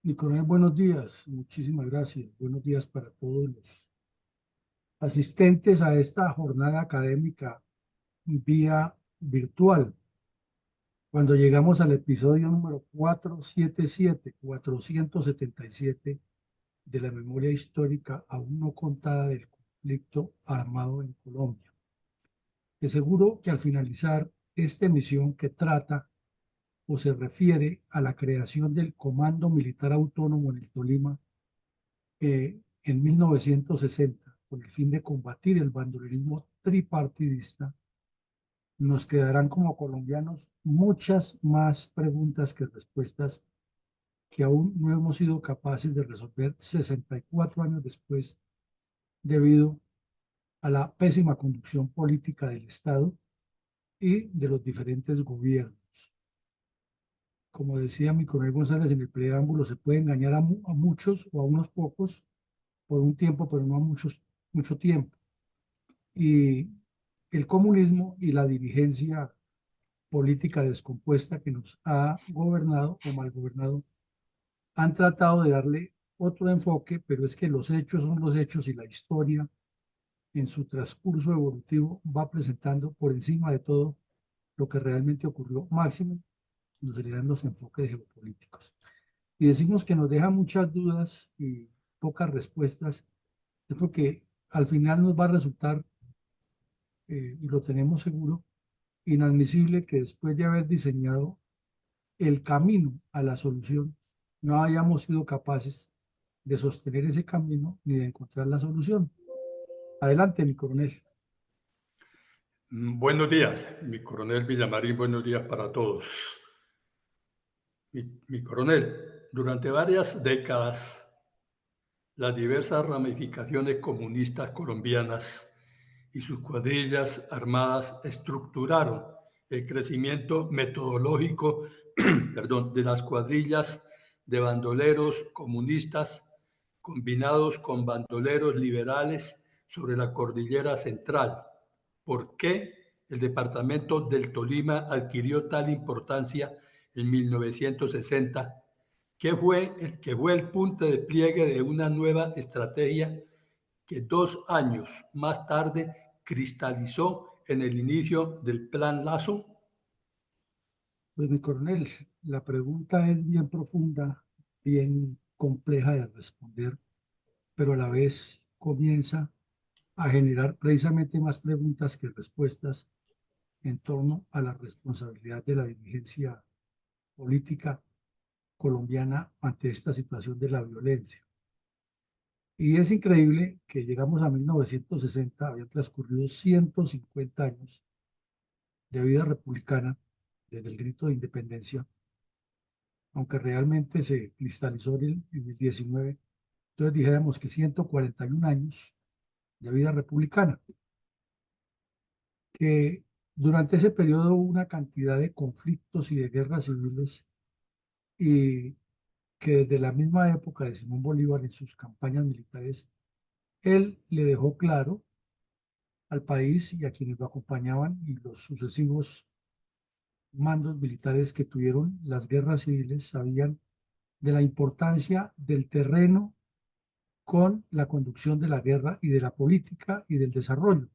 Mi coronel, buenos días. Muchísimas gracias. Buenos días para todos los asistentes a esta jornada académica vía virtual. Cuando llegamos al episodio número 477 de la memoria histórica aún no contada del conflicto armado en Colombia. De seguro que al finalizar esta emisión que trata o se refiere a la creación del Comando Militar Autónomo en el Tolima, en 1960, con el fin de combatir el bandolerismo tripartidista, nos quedarán como colombianos muchas más preguntas que respuestas que aún no hemos sido capaces de resolver 64 años después, debido a la pésima conducción política del Estado y de los diferentes gobiernos. Como decía mi coronel González en el preámbulo, se puede engañar a muchos o a unos pocos por un tiempo, pero no a mucho tiempo. Y el comunismo y la dirigencia política descompuesta que nos ha gobernado o mal gobernado han tratado de darle otro enfoque, pero es que los hechos son los hechos y la historia en su transcurso evolutivo va presentando por encima de todo lo que realmente ocurrió, máximo cuando se le dan los enfoques geopolíticos. Y decimos que nos deja muchas dudas y pocas respuestas, es porque al final nos va a resultar, y lo tenemos seguro, inadmisible que después de haber diseñado el camino a la solución, no hayamos sido capaces de sostener ese camino ni de encontrar la solución. Adelante, mi coronel. Buenos días, mi coronel Villamarín, buenos días para todos. Mi coronel, durante varias décadas, las diversas ramificaciones comunistas colombianas y sus cuadrillas armadas estructuraron el crecimiento metodológico de las cuadrillas de bandoleros comunistas combinados con bandoleros liberales sobre la cordillera central. ¿Por qué el departamento del Tolima adquirió tal importancia en 1960? ¿Qué fue el punto de pliegue de una nueva estrategia que 2 años más tarde cristalizó en el inicio del Plan Lazo? Pues mi coronel, la pregunta es bien profunda, bien compleja de responder, pero a la vez comienza a generar precisamente más preguntas que respuestas en torno a la responsabilidad de la dirigencia política colombiana ante esta situación de la violencia. Y es increíble que llegamos a 1960, habían transcurrido 150 años de vida republicana desde el grito de independencia, aunque realmente se cristalizó en el 19, entonces dijéramos que 141 años de vida republicana, que durante ese periodo hubo una cantidad de conflictos y de guerras civiles, y que desde la misma época de Simón Bolívar en sus campañas militares, él le dejó claro al país y a quienes lo acompañaban y los sucesivos mandos militares que tuvieron las guerras civiles sabían de la importancia del terreno con la conducción de la guerra y de la política y del desarrollo.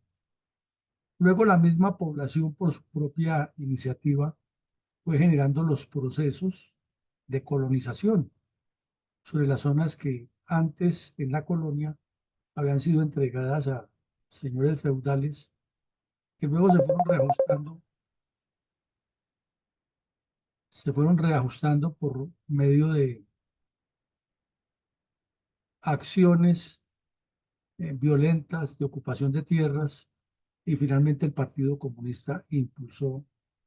Luego la misma población por su propia iniciativa fue generando los procesos de colonización sobre las zonas que antes en la colonia habían sido entregadas a señores feudales que luego se fueron reajustando por medio de acciones violentas de ocupación de tierras, y finalmente el Partido Comunista impulsó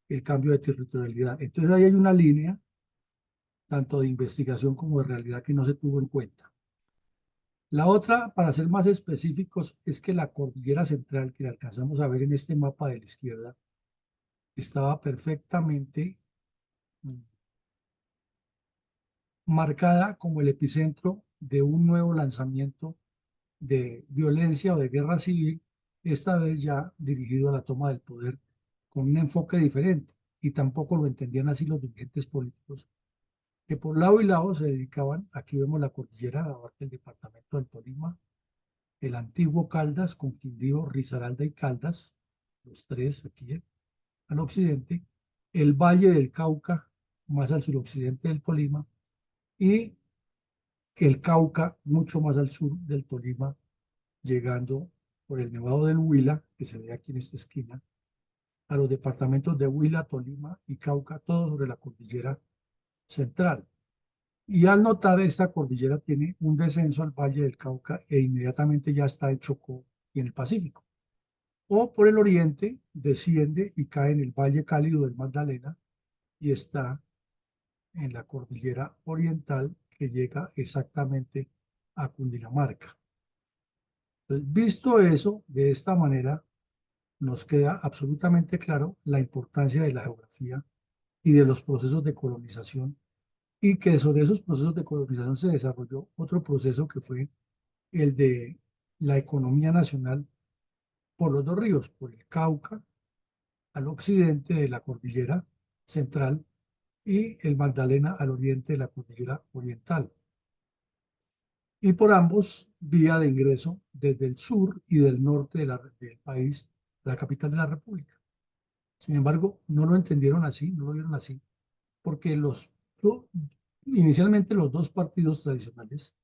el cambio de territorialidad. Entonces ahí hay una línea tanto de investigación como de realidad que no se tuvo en cuenta. La otra, para ser más específicos, es que la cordillera central que alcanzamos a ver en este mapa de la izquierda estaba perfectamente marcada como el epicentro de un nuevo lanzamiento de violencia o de guerra civil, esta vez ya dirigido a la toma del poder con un enfoque diferente, y tampoco lo entendían así los dirigentes políticos, que por lado y lado se dedicaban, aquí vemos la cordillera, abarca el departamento del Tolima, el antiguo Caldas con Quindío, Risaralda y Caldas, los tres aquí al occidente, el Valle del Cauca, más al suroccidente del Tolima, y el Cauca, mucho más al sur del Tolima, llegando por el Nevado del Huila, que se ve aquí en esta esquina, a los departamentos de Huila, Tolima y Cauca, todo sobre la cordillera central. Y al notar esta cordillera tiene un descenso al Valle del Cauca e inmediatamente ya está en Chocó y en el Pacífico. O por el oriente desciende y cae en el Valle Cálido del Magdalena y está en la cordillera oriental que llega exactamente a Cundinamarca. Entonces, visto eso, de esta manera nos queda absolutamente claro la importancia de la geografía y de los procesos de colonización y que sobre esos procesos de colonización se desarrolló otro proceso que fue el de la economía nacional por los dos ríos, por el Cauca al occidente de la cordillera central y el Magdalena al oriente de la cordillera oriental. Y por ambos vía de ingreso desde el sur y del norte del país, la capital de la República. Sin embargo, no lo entendieron así, no lo vieron así, porque inicialmente los dos partidos tradicionales,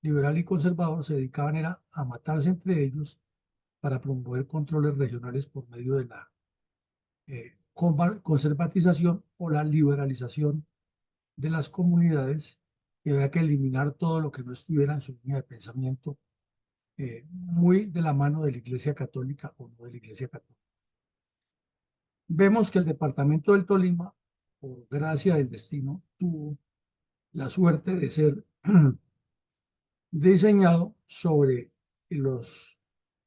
liberal y conservador, se dedicaban era a matarse entre ellos para promover controles regionales por medio de la conservatización o la liberalización de las comunidades, que había que eliminar todo lo que no estuviera en su línea de pensamiento, muy de la mano de la Iglesia Católica o no de la Iglesia Católica. Vemos que el departamento del Tolima, por gracia del destino, tuvo la suerte de ser diseñado sobre los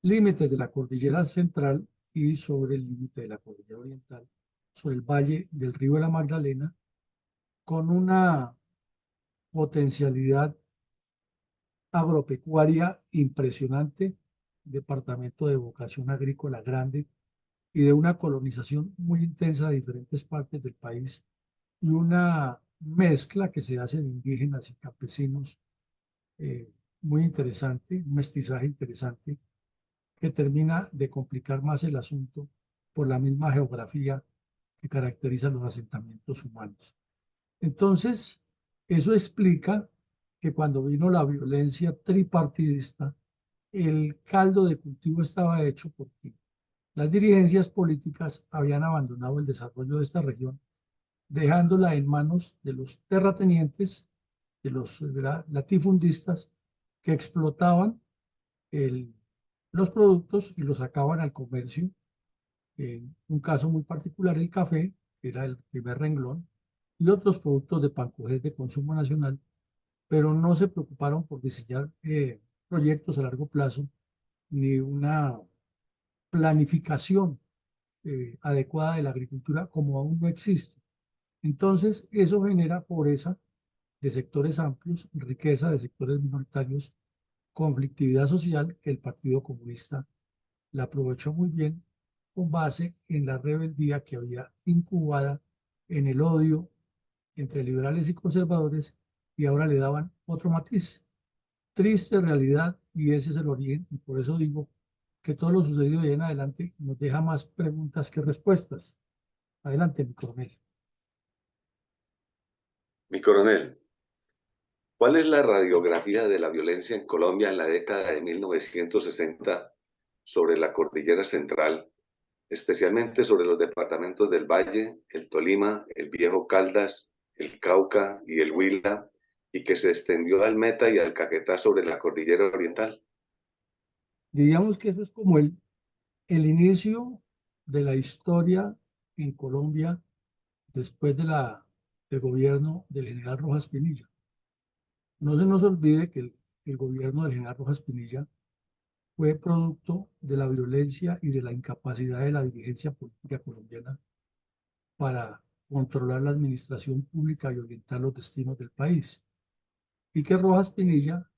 límites de la cordillera central y sobre el límite de la cordillera oriental, sobre el valle del río de la Magdalena, con una potencialidad agropecuaria impresionante, departamento de vocación agrícola grande y de una colonización muy intensa de diferentes partes del país y una mezcla que se hace de indígenas y campesinos muy interesante, un mestizaje interesante que termina de complicar más el asunto por la misma geografía que caracteriza los asentamientos humanos. Entonces, eso explica que cuando vino la violencia tripartidista, el caldo de cultivo estaba hecho porque las dirigencias políticas habían abandonado el desarrollo de esta región, dejándola en manos de los terratenientes, de los latifundistas que explotaban el, los productos y los sacaban al comercio. En un caso muy particular, el café, que era el primer renglón, y otros productos de pancojés de consumo nacional, pero no se preocuparon por diseñar proyectos a largo plazo ni una planificación adecuada de la agricultura como aún no existe. Entonces, eso genera pobreza de sectores amplios, riqueza de sectores minoritarios, conflictividad social que el Partido Comunista la aprovechó muy bien con base en la rebeldía que había incubada en el odio entre liberales y conservadores y ahora le daban otro matiz. Triste realidad y ese es el origen y por eso digo que todo lo sucedido de ahí en adelante nos deja más preguntas que respuestas. Adelante, mi coronel. Mi coronel, ¿cuál es la radiografía de la violencia en Colombia en la década de 1960 sobre la cordillera central, especialmente sobre los departamentos del Valle, el Tolima, el Viejo Caldas, el Cauca y el Huila, y que se extendió al Meta y al Caquetá sobre la cordillera oriental? Diríamos que eso es como el inicio de la historia en Colombia después del gobierno del general Rojas Pinilla. No se nos olvide que el gobierno del general Rojas Pinilla fue producto de la violencia y de la incapacidad de la dirigencia política colombiana para controlar la administración pública y orientar los destinos del país. Y que Rojas Pinilla,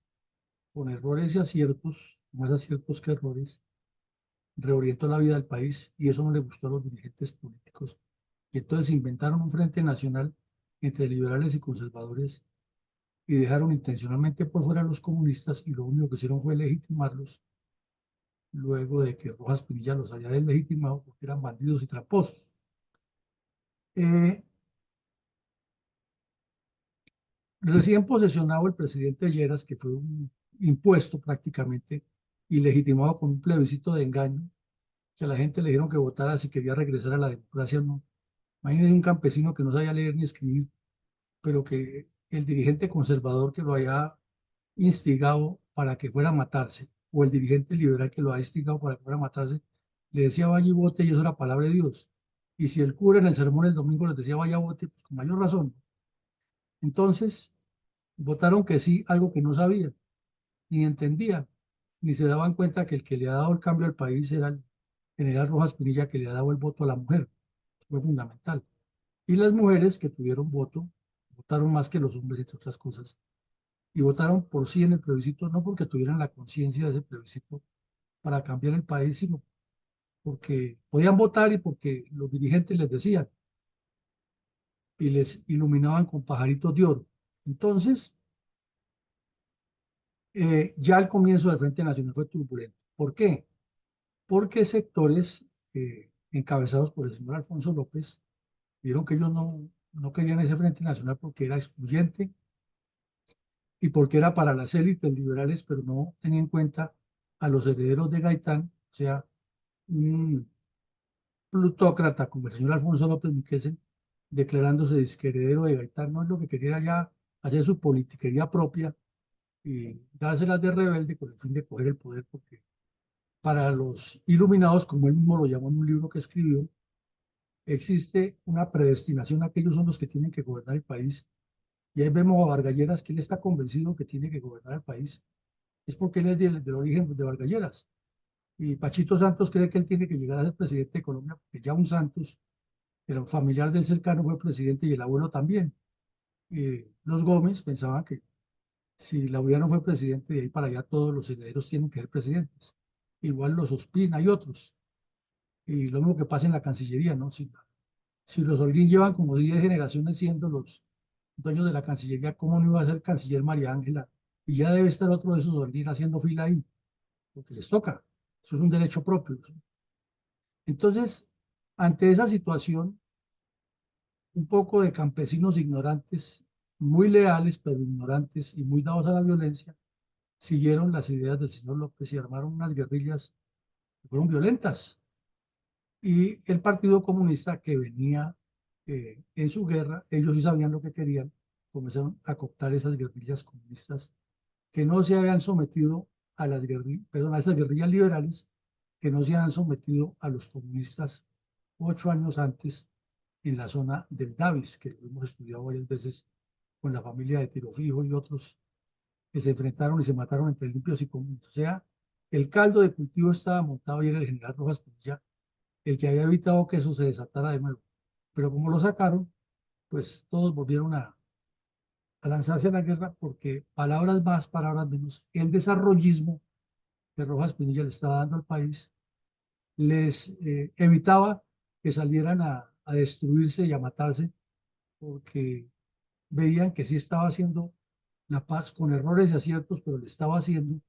con errores y aciertos, más aciertos que errores, reorientó la vida del país y eso no le gustó a los dirigentes políticos. Y entonces inventaron un Frente Nacional entre liberales y conservadores y dejaron intencionalmente por fuera a los comunistas y lo único que hicieron fue legitimarlos luego de que Rojas Pinilla los haya deslegitimado porque eran bandidos y tramposos. Recién posesionado el presidente Lleras, que fue un impuesto prácticamente y legitimado con un plebiscito de engaño, que a la gente le dijeron que votara si quería regresar a la democracia o no. Imagínense un campesino que no sabía leer ni escribir, pero que el dirigente conservador que lo haya instigado para que fuera a matarse, o el dirigente liberal que lo ha instigado para que fuera a matarse, le decía vaya y vote y eso era palabra de Dios. Y si el cura en el sermón el domingo les decía vaya vote, pues con mayor razón. Entonces, votaron que sí, algo que no sabían, ni entendían, ni se daban cuenta que el que le ha dado el cambio al país era el general Rojas Pinilla, que le ha dado el voto a la mujer. Fue fundamental. Y las mujeres que tuvieron voto, votaron más que los hombres, entre otras cosas, y votaron por sí en el plebiscito, no porque tuvieran la conciencia de ese plebiscito para cambiar el país, sino porque podían votar y porque los dirigentes les decían y les iluminaban con pajaritos de oro. Entonces, ya el comienzo del Frente Nacional fue turbulento. ¿Por qué? Porque sectores encabezados por el señor Alfonso López vieron que ellos no querían ese Frente Nacional porque era excluyente y porque era para las élites liberales, pero no tenía en cuenta a los herederos de Gaitán, o sea, un plutócrata como el señor Alfonso López Miquelsen, declarándose disqueredero de Gaitán, no es lo que quería ya hacer su politiquería propia y dárselas de rebelde con el fin de coger el poder, porque para los iluminados, como él mismo lo llamó en un libro que escribió, existe una predestinación, aquellos son los que tienen que gobernar el país. Y ahí vemos a Vargas Lleras, que él está convencido que tiene que gobernar el país. Es porque él es del origen de Vargas Lleras. Y Pachito Santos cree que él tiene que llegar a ser presidente de Colombia, porque ya un Santos, era un familiar del cercano, fue presidente y el abuelo también. Los Gómez pensaban que si Laureano fue presidente, de ahí para allá todos los herederos tienen que ser presidentes. Igual los Ospina y otros. Y lo mismo que pasa en la Cancillería, ¿no? Si los Holguín llevan como 10 generaciones siendo los dueños de la Cancillería, ¿cómo no iba a ser canciller María Ángela? Y ya debe estar otro de esos Holguín haciendo fila ahí, porque les toca. Eso es un derecho propio. Entonces, ante esa situación, un poco de campesinos ignorantes, muy leales, pero ignorantes y muy dados a la violencia, siguieron las ideas del señor López y armaron unas guerrillas que fueron violentas. Y el Partido Comunista que venía en su guerra, ellos sí sabían lo que querían, comenzaron a cooptar esas guerrillas comunistas que no se habían sometido a las guerrillas, perdón, a esas guerrillas liberales que no se habían sometido a los comunistas 8 años antes en la zona del Davis, que lo hemos estudiado varias veces con la familia de Tiro Fijo y otros que se enfrentaron y se mataron entre limpios y comunes. O sea, el caldo de cultivo estaba montado y era el general Rojas Pinilla el que había evitado que eso se desatara de nuevo. Pero como lo sacaron, pues todos volvieron a lanzarse a la guerra porque palabras más, palabras menos, el desarrollismo que Rojas Pinilla le estaba dando al país les evitaba que salieran a destruirse y a matarse porque veían que sí estaba haciendo la paz con errores y aciertos, pero le estaba haciendo.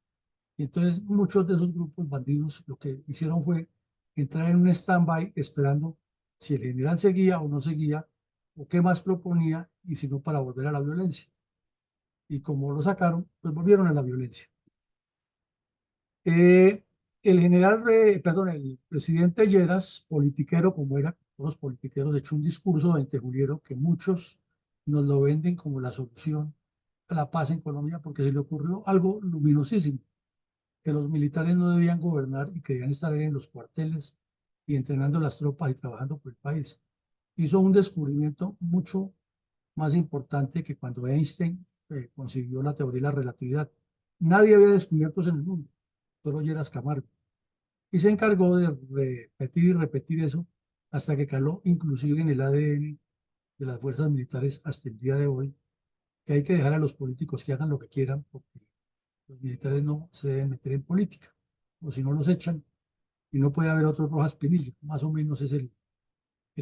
Y entonces muchos de esos grupos bandidos lo que hicieron fue entrar en un stand-by esperando si el general seguía o no seguía, o qué más proponía, y si no para volver a la violencia. Y como lo sacaron, pues volvieron a la violencia. Eh, el general, perdón, el presidente Lleras, politiquero como era, todos los politiqueros, echó un discurso 20 de julio que muchos nos lo venden como la solución a la paz en Colombia porque se le ocurrió algo luminosísimo, que los militares no debían gobernar y que debían estar en los cuarteles y entrenando las tropas y trabajando por el país. Hizo un descubrimiento mucho más importante que cuando Einstein consiguió la teoría de la relatividad. Nadie había descubierto eso en el mundo, solo Lleras Camargo. Y se encargó de repetir y repetir eso hasta que caló inclusive en el ADN de las fuerzas militares hasta el día de hoy, que hay que dejar a los políticos que hagan lo que quieran, porque los militares no se deben meter en política, o si no los echan y no puede haber otro Rojas Pinilla, más o menos es el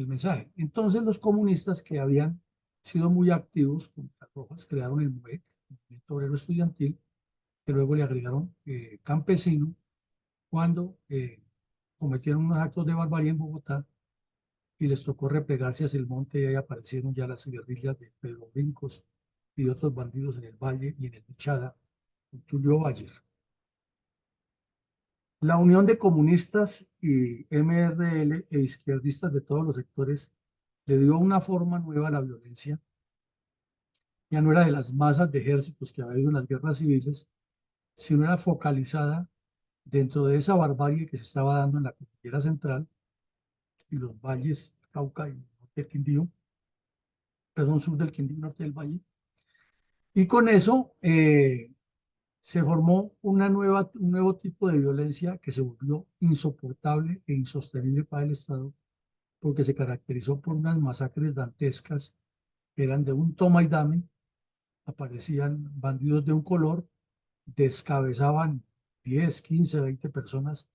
mensaje. Entonces los comunistas que habían sido muy activos contra Rojas, crearon el MUEC, el Movimiento Obrero Estudiantil, que luego le agregaron campesino, cuando cometieron unos actos de barbarie en Bogotá y les tocó replegarse hacia el monte y ahí aparecieron ya las guerrillas de Pedro Brincos y de otros bandidos en el Valle y en el Bichada, con Tulio Bayer. La unión de comunistas y MRL e izquierdistas de todos los sectores le dio una forma nueva a la violencia. Ya no era de las masas de ejércitos que había habido en las guerras civiles, sino era focalizada dentro de esa barbarie que se estaba dando en la cordillera central y los valles Cauca y norte del Quindío, perdón, sur del Quindío, norte del valle. Y con eso se formó un nuevo tipo de violencia que se volvió insoportable e insostenible para el Estado, porque se caracterizó por unas masacres dantescas que eran de un toma y dame. Aparecían bandidos de un color, descabezaban 10, 15, 20 personas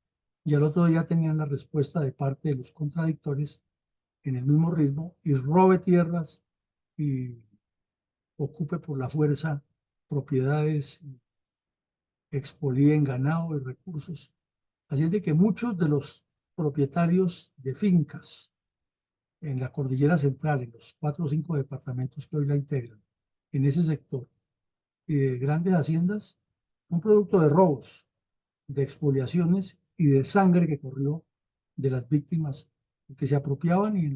y al otro día tenían la respuesta de parte de los contradictores en el mismo ritmo y robe tierras y ocupe por la fuerza propiedades, expolien ganado y recursos. Así es de que muchos de los propietarios de fincas en la cordillera central, en los 4 o 5 departamentos que hoy la integran, en ese sector, y de grandes haciendas, un producto de robos, de expoliaciones y de sangre que corrió de las víctimas, que se apropiaban y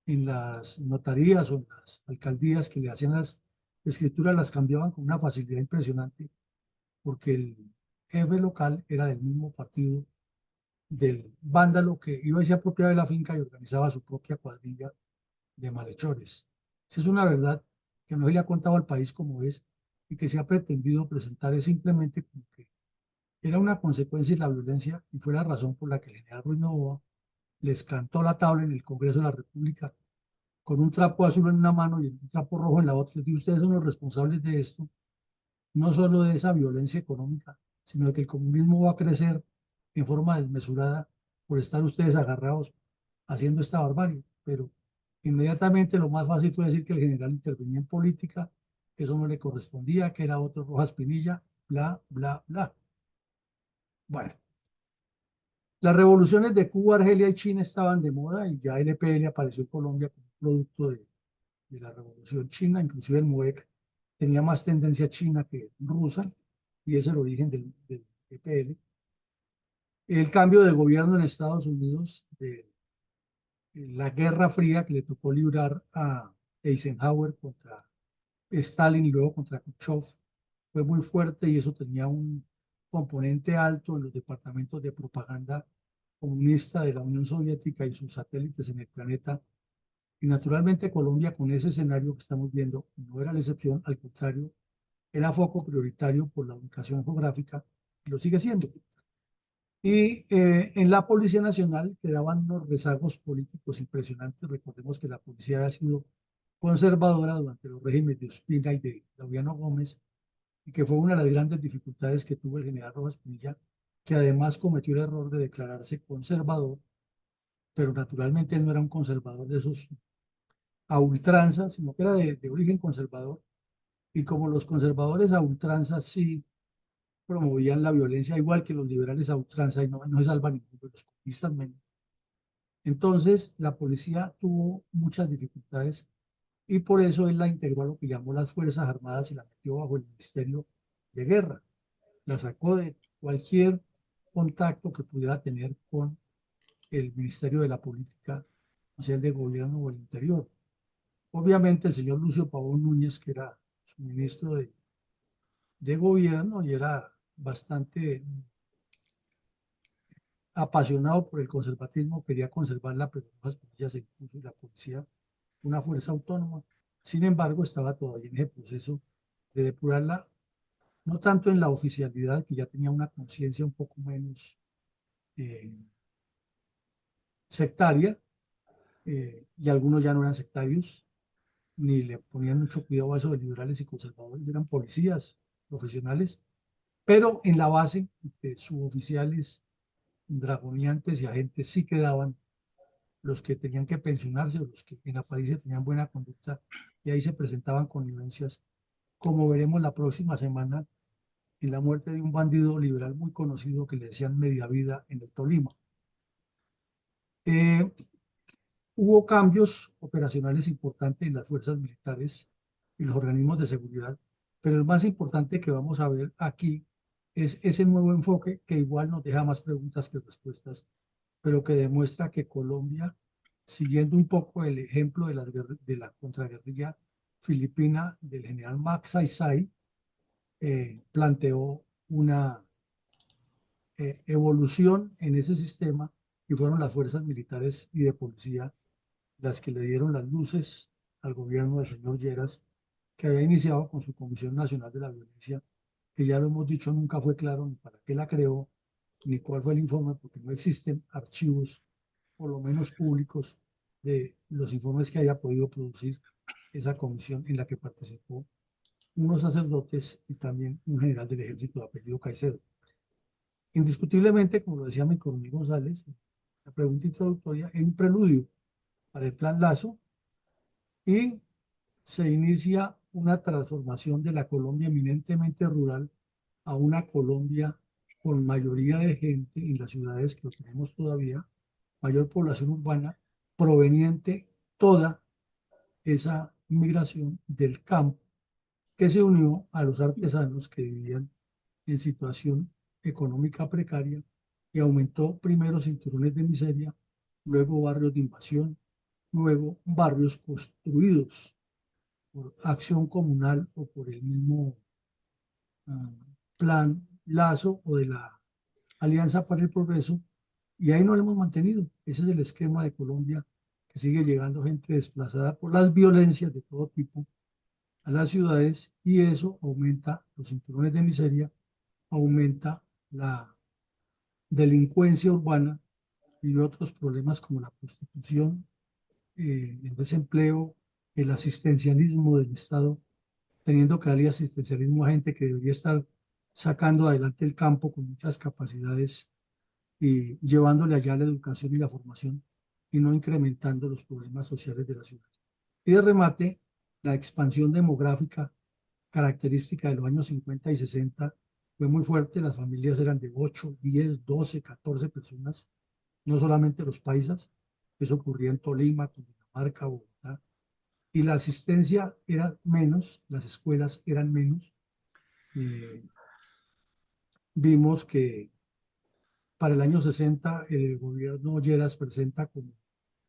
en las notarías o en las alcaldías que le hacían las escrituras las cambiaban con una facilidad impresionante, porque el jefe local era del mismo partido del vándalo que iba y se apropiaba de la finca y organizaba su propia cuadrilla de malhechores. Esa es una verdad que no se le ha contado al país como es y que se ha pretendido presentar es simplemente como que era una consecuencia de la violencia y fue la razón por la que el general Ruiz Novoa les cantó la tabla en el Congreso de la República con un trapo azul en una mano y un trapo rojo en la otra. Y ustedes son los responsables de esto, no solo de esa violencia económica, sino de que el comunismo va a crecer en forma desmesurada por estar ustedes agarrados haciendo esta barbarie. Pero inmediatamente lo más fácil fue decir que el general intervenía en política, que eso no le correspondía, que era otro Rojas Pinilla, bla, bla, bla. Bueno, las revoluciones de Cuba, Argelia y China estaban de moda y ya el EPL apareció en Colombia como producto de la revolución china, inclusive el MUEC tenía más tendencia china que rusa y es el origen del EPL. El cambio de gobierno en Estados Unidos, de la Guerra Fría que le tocó librar a Eisenhower contra Stalin y luego contra Khrushchev, fue muy fuerte y eso tenía un componente alto en los departamentos de propaganda comunista de la Unión Soviética y sus satélites en el planeta. Y naturalmente Colombia, con ese escenario que estamos viendo, no era la excepción, al contrario, era foco prioritario por la ubicación geográfica y lo sigue siendo. Y en la Policía Nacional quedaban unos rezagos políticos impresionantes. Recordemos que la policía había sido conservadora durante los regímenes de Ospina y de Laureano Gómez, y que fue una de las grandes dificultades que tuvo el general Rojas Pinilla, que además cometió el error de declararse conservador, pero naturalmente él no era un conservador de esos a ultranza, sino que era de origen conservador, y como los conservadores a ultranza sí promovían la violencia, igual que los liberales a ultranza, y no se salva ninguno de los comunistas menos. Entonces, la policía tuvo muchas dificultades y por eso él la integró a lo que llamó las Fuerzas Armadas y la metió bajo el Ministerio de Guerra. La sacó de cualquier contacto que pudiera tener con el Ministerio de la Política, o sea, el de Gobierno o el Interior. Obviamente, el señor Lucio Pavón Núñez, que era su ministro de Gobierno y era bastante apasionado por el conservatismo, quería conservarla, pero Rojas Pinilla se impuso y la policía, una fuerza autónoma. Sin embargo, estaba todavía en ese proceso de depurarla, no tanto en la oficialidad, que ya tenía una conciencia un poco menos eh, sectaria, y algunos ya no eran sectarios, ni le ponían mucho cuidado a eso de liberales y conservadores, eran policías profesionales, pero en la base, suboficiales, dragoniantes y agentes sí quedaban los que tenían que pensionarse o los que en apariencia tenían buena conducta, y ahí se presentaban connivencias, como veremos la próxima semana en la muerte de un bandido liberal muy conocido que le decían Media Vida en el Tolima. Eh, Hubo cambios operacionales importantes en las fuerzas militares y los organismos de seguridad, pero el más importante que vamos a ver aquí es ese nuevo enfoque que igual nos deja más preguntas que respuestas, pero que demuestra que Colombia, siguiendo un poco el ejemplo de la contraguerrilla filipina del general Max Saisai, planteó una evolución en ese sistema y fueron las fuerzas militares y de policía las que le dieron las luces al gobierno del señor Lleras, que había iniciado con su Comisión Nacional de la Violencia, que ya lo hemos dicho, nunca fue claro ni para qué la creó, ni cuál fue el informe, porque no existen archivos, por lo menos públicos, de los informes que haya podido producir esa comisión en la que participó unos sacerdotes y también un general del ejército de apellido Caicedo. Indiscutiblemente, como lo decía mi coronel González, la pregunta introductoria es un preludio para el Plan Lazo y se inicia una transformación de la Colombia eminentemente rural a una Colombia con mayoría de gente en las ciudades que lo tenemos todavía, mayor población urbana, proveniente toda esa migración del campo que se unió a los artesanos que vivían en situación económica precaria y aumentó primero cinturones de miseria, luego barrios de invasión, luego barrios construidos por acción comunal o por el mismo plan Lazo o de la Alianza para el Progreso, y ahí no lo hemos mantenido. Ese es el esquema de Colombia, que sigue llegando gente desplazada por las violencias de todo tipo a las ciudades, y eso aumenta los cinturones de miseria, aumenta la delincuencia urbana y otros problemas como la prostitución, el desempleo, el asistencialismo del Estado, teniendo que darle asistencialismo a gente que debería estar sacando adelante el campo con muchas capacidades y llevándole allá la educación y la formación y no incrementando los problemas sociales de la ciudad. Y de remate, la expansión demográfica característica de los años 50 y 60 fue muy fuerte. Las familias eran de 8, 10, 12, 14 personas, no solamente los paisas. Eso ocurría en Tolima, Cundinamarca, Bogotá. Y la asistencia era menos, las escuelas eran menos. Eh, Vimos que para el año 60 el gobierno Lleras presenta como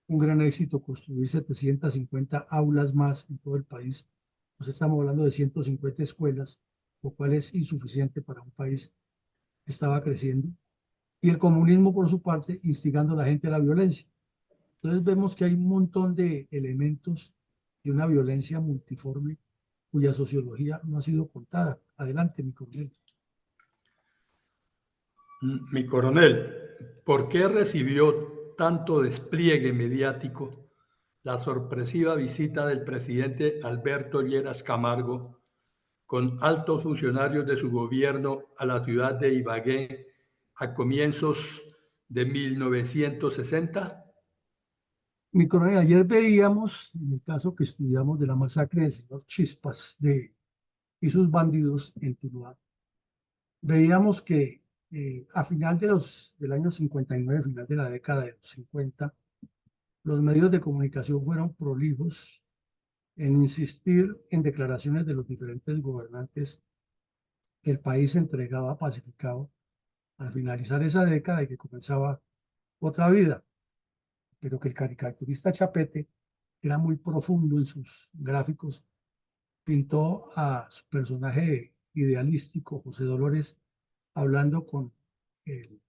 un gran éxito construir 750 aulas más en todo el país. Pues estamos hablando de 150 escuelas, lo cual es insuficiente para un país que estaba creciendo. Y el comunismo, por su parte, instigando a la gente a la violencia. Entonces vemos que hay un montón de elementos de una violencia multiforme cuya sociología no ha sido contada. Adelante, mi coronel. Mi coronel, ¿por qué recibió tanto despliegue mediático la sorpresiva visita del presidente Alberto Lleras Camargo con altos funcionarios de su gobierno a la ciudad de Ibagué a comienzos de 1960? Mi coronel, ayer veíamos, en el caso que estudiamos de la masacre del señor Chispas y sus bandidos en Tuluá, veíamos que a final del año 59, final de la década de los 50, los medios de comunicación fueron prolijos en insistir en declaraciones de los diferentes gobernantes que el país se entregaba pacificado al finalizar esa década y que comenzaba otra vida, pero que el caricaturista Chapete era muy profundo en sus gráficos, pintó a su personaje idealístico, José Dolores, hablando con el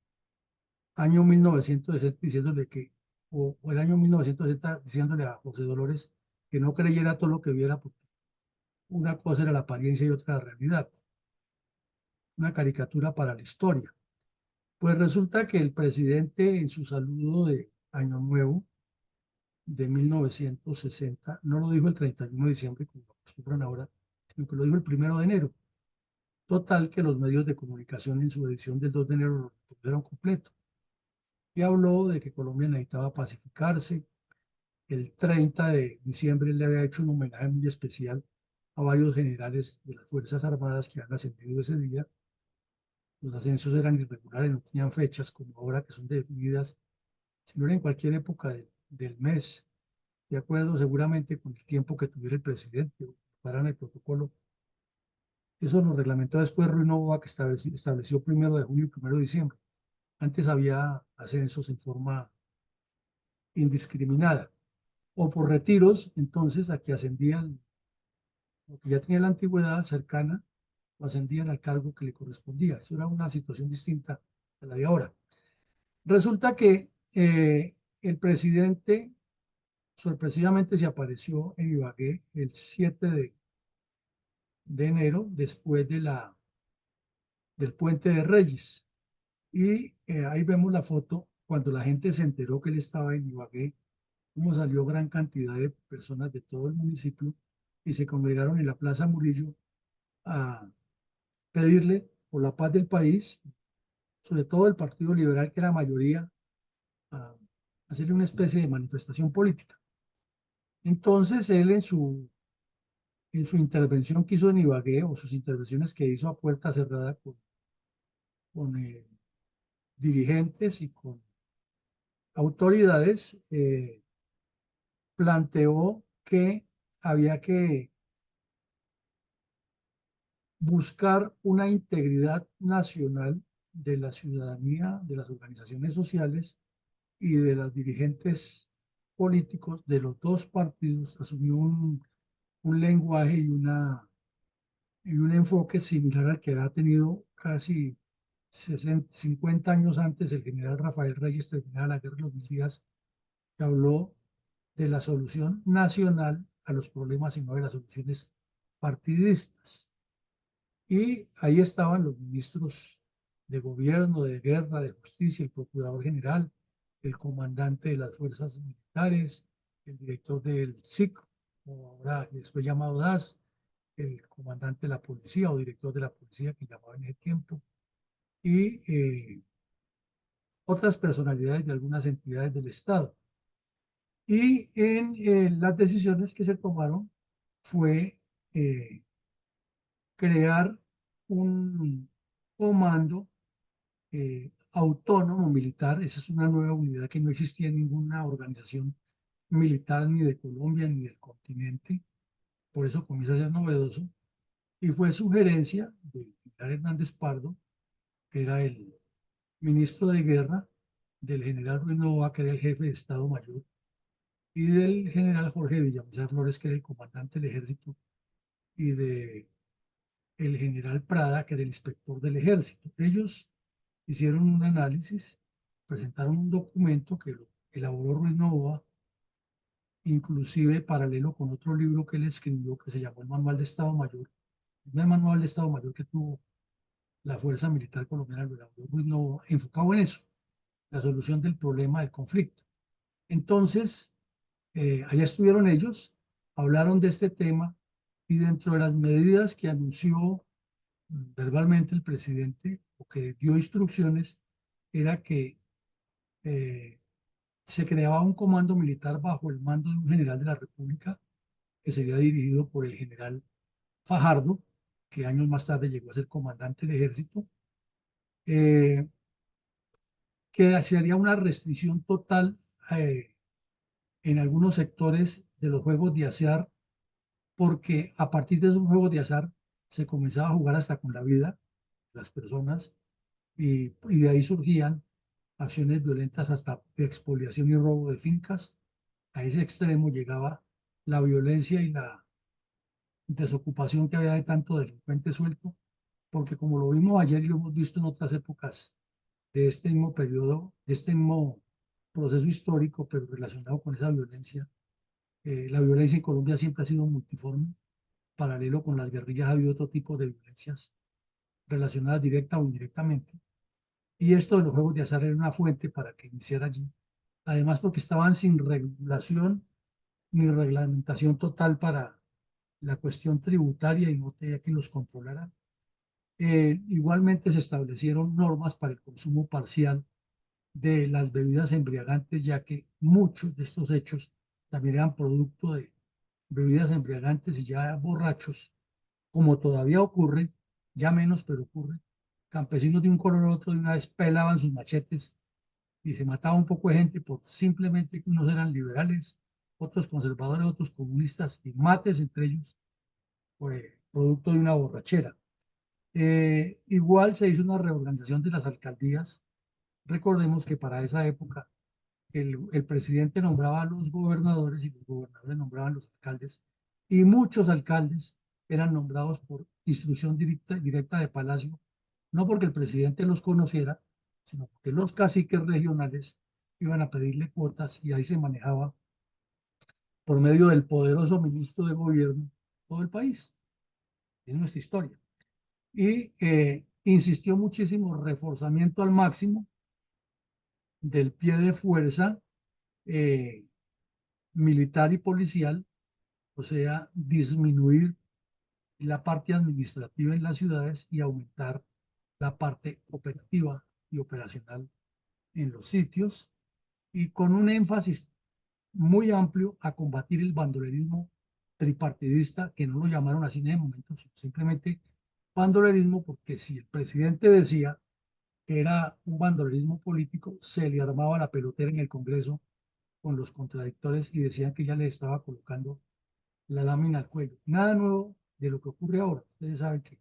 año 1960, diciéndole que, o el año 1960, diciéndole a José Dolores que no creyera todo lo que viera, porque una cosa era la apariencia y otra la realidad. Una caricatura para la historia. Pues resulta que el presidente en su saludo de Año Nuevo de 1960 no lo dijo el 31 de diciembre, como acostumbran ahora, sino que lo dijo el 1 de enero. Total que los medios de comunicación en su edición del 2 de enero lo pusieron completo. y habló de que Colombia necesitaba pacificarse. El 30 de diciembre le había hecho un homenaje muy especial a varios generales de las Fuerzas Armadas que han ascendido ese día. Los ascensos eran irregulares, no tenían fechas como ahora que son definidas, sino en cualquier época del mes, de acuerdo seguramente con el tiempo que tuviera el presidente para el protocolo. Eso lo reglamentó después Ruy Novoa, que estableció 1 de junio y 1 de diciembre. Antes había ascensos en forma indiscriminada o por retiros, entonces a que ascendían, o que ya tenían la antigüedad cercana, o ascendían al cargo que le correspondía. Eso era una situación distinta a la de ahora. Resulta que el presidente sorpresivamente se apareció en Ibagué el 7 de enero, después del Puente de Reyes. Y ahí vemos la foto cuando la gente se enteró que él estaba en Ibagué, cómo salió gran cantidad de personas de todo el municipio y se congregaron en la Plaza Murillo a pedirle por la paz del país, sobre todo el Partido Liberal, que era mayoría, a hacerle una especie de manifestación política. Entonces él en su intervención que hizo en Ibagué, o sus intervenciones que hizo a puerta cerrada con dirigentes y con autoridades, planteó que había que buscar una integridad nacional de la ciudadanía, de las organizaciones sociales y de los dirigentes políticos de los dos partidos. Asumió un lenguaje y un enfoque similar al que ha tenido casi 50 años antes el general Rafael Reyes, terminada la guerra de los 1000 días, que habló de la solución nacional a los problemas y no de las soluciones partidistas. Y ahí estaban los ministros de gobierno, de guerra, de justicia, el procurador general, el comandante de las fuerzas militares, el director del SIC, o ahora después llamado DAS, el comandante de la policía o director de la policía que llamaba en ese tiempo, y otras personalidades de algunas entidades del Estado. Y en las decisiones que se tomaron fue crear un comando autónomo militar. Esa es una nueva unidad que no existía en ninguna organización militar ni de Colombia ni del continente. Por eso comienza a ser novedoso. Y fue sugerencia del general Hernández Pardo, que era el ministro de guerra, del general Ruy Novoa, que era el jefe de Estado Mayor, y del general Jorge Villamizar Flores, que era el comandante del ejército, y de el general Prada, que era el inspector del ejército. Ellos hicieron un análisis, presentaron un documento que lo elaboró Ruy Novoa, inclusive paralelo con otro libro que él escribió que se llamó el Manual de Estado Mayor. El primer manual de Estado Mayor que tuvo la Fuerza Militar Colombiana lo elaboró Ruy Novoa, enfocado en eso, la solución del problema del conflicto. Entonces, allá estuvieron ellos, hablaron de este tema y dentro de las medidas que anunció verbalmente el presidente o que dio instrucciones era que se creaba un comando militar bajo el mando de un general de la República que sería dirigido por el general Fajardo, que años más tarde llegó a ser comandante del ejército, eh, que se haría una restricción total en algunos sectores de los juegos de azar, porque a partir de esos juegos de azar se comenzaba a jugar hasta con la vida de las personas y de ahí surgían acciones violentas hasta expoliación y robo de fincas. A ese extremo llegaba la violencia y la desocupación que había de tanto delincuente suelto, porque como lo vimos ayer y lo hemos visto en otras épocas de este mismo periodo, de este mismo proceso histórico, pero relacionado con esa violencia, la violencia en Colombia siempre ha sido multiforme. Paralelo con las guerrillas ha habido otro tipo de violencias relacionadas directa o indirectamente. Y esto de los juegos de azar era una fuente para que iniciara allí. Además, porque estaban sin regulación ni reglamentación total para la cuestión tributaria y no tenía quien los controlara. Igualmente se establecieron normas para el consumo parcial de las bebidas embriagantes, ya que muchos de estos hechos también eran producto de bebidas embriagantes y ya borrachos, como todavía ocurre, ya menos, pero ocurre. Campesinos de un color a otro de una vez pelaban sus machetes y se mataba un poco de gente por simplemente que unos eran liberales, otros conservadores, otros comunistas, y mates entre ellos por producto de una borrachera. Igual se hizo una reorganización de las alcaldías. Recordemos que para esa época el presidente nombraba a los gobernadores y los gobernadores nombraban a los alcaldes, y muchos alcaldes eran nombrados por instrucción directa de Palacio, no porque el presidente los conociera, sino porque los caciques regionales iban a pedirle cuotas y ahí se manejaba por medio del poderoso ministro de gobierno todo el país. Es nuestra historia. Y insistió muchísimo reforzamiento al máximo del pie de fuerza eh, militar y policial, o sea, disminuir la parte administrativa en las ciudades y aumentar la parte operativa y operacional en los sitios, y con un énfasis muy amplio a combatir el bandolerismo tripartidista, que no lo llamaron así en ese momento, sino simplemente bandolerismo, porque si el presidente decía que era un bandolerismo político, se le armaba la pelotera en el Congreso con los contradictores y decían que ya le estaba colocando la lámina al cuello. Nada nuevo de lo que ocurre ahora. Ustedes saben que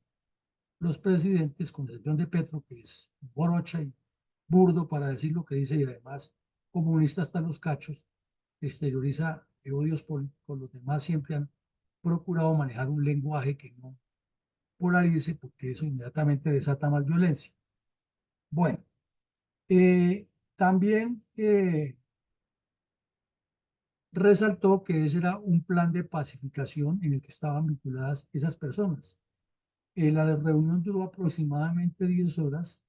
los presidentes, con excepción de Petro, que es borocha y burdo para decir lo que dice y además comunista hasta los cachos, exterioriza odios políticos, los demás siempre han procurado manejar un lenguaje que no polarice, porque eso inmediatamente desata más violencia. Bueno, también resaltó que ese era un plan de pacificación en el que estaban vinculadas esas personas. La reunión duró aproximadamente 10 horas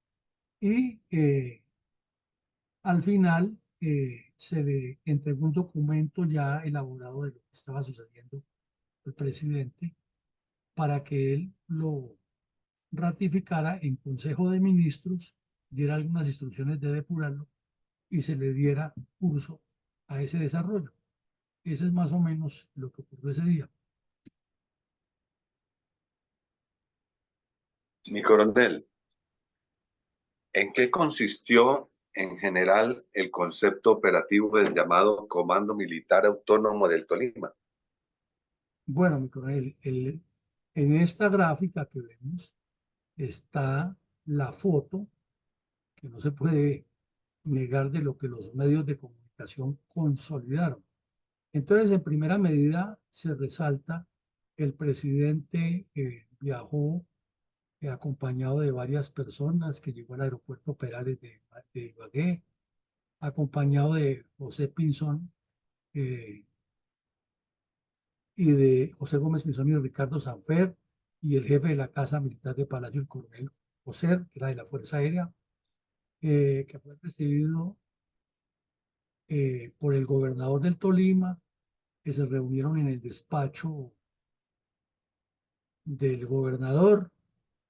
y al final se le entregó un documento ya elaborado de lo que estaba sucediendo al presidente para que él lo ratificara en Consejo de Ministros, diera algunas instrucciones de depurarlo y se le diera curso a ese desarrollo. Ese es más o menos lo que ocurrió ese día. Mi coronel, ¿en qué consistió en general el concepto operativo del llamado Comando Militar Autónomo del Tolima? Bueno, mi coronel, en esta gráfica que vemos está la foto, que no se puede negar, de lo que los medios de comunicación consolidaron. Entonces, en primera medida, se resalta que el presidente viajó acompañado de varias personas, que llegó al aeropuerto Perales de Ibagué, acompañado de José Pinzón y de José Gómez Pinzón y de Ricardo Sanfer, y el jefe de la Casa Militar de Palacio, el coronel José, que era de la Fuerza Aérea, que fue recibido por el gobernador del Tolima, que se reunieron en el despacho del gobernador,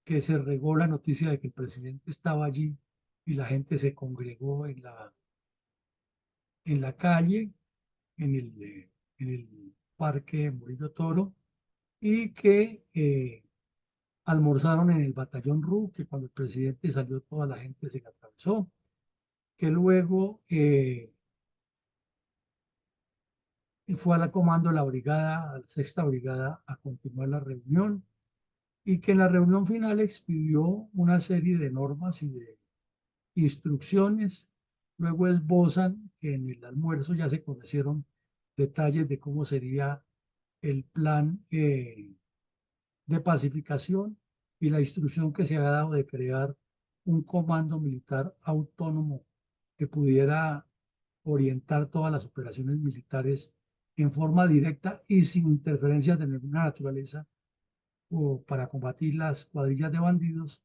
que se regó la noticia de que el presidente estaba allí y la gente se congregó en la calle, en el Parque Murillo Toro, y que almorzaron en el Batallón RU, que cuando el presidente salió toda la gente se le atravesó, que luego fue a la comando de la brigada, a la sexta brigada, a continuar la reunión, y que en la reunión final expidió una serie de normas y de instrucciones. Luego esbozan que en el almuerzo ya se conocieron detalles de cómo sería el plan de pacificación y la instrucción que se había dado de crear un comando militar autónomo que pudiera orientar todas las operaciones militares en forma directa y sin interferencias de ninguna naturaleza, o para combatir las cuadrillas de bandidos,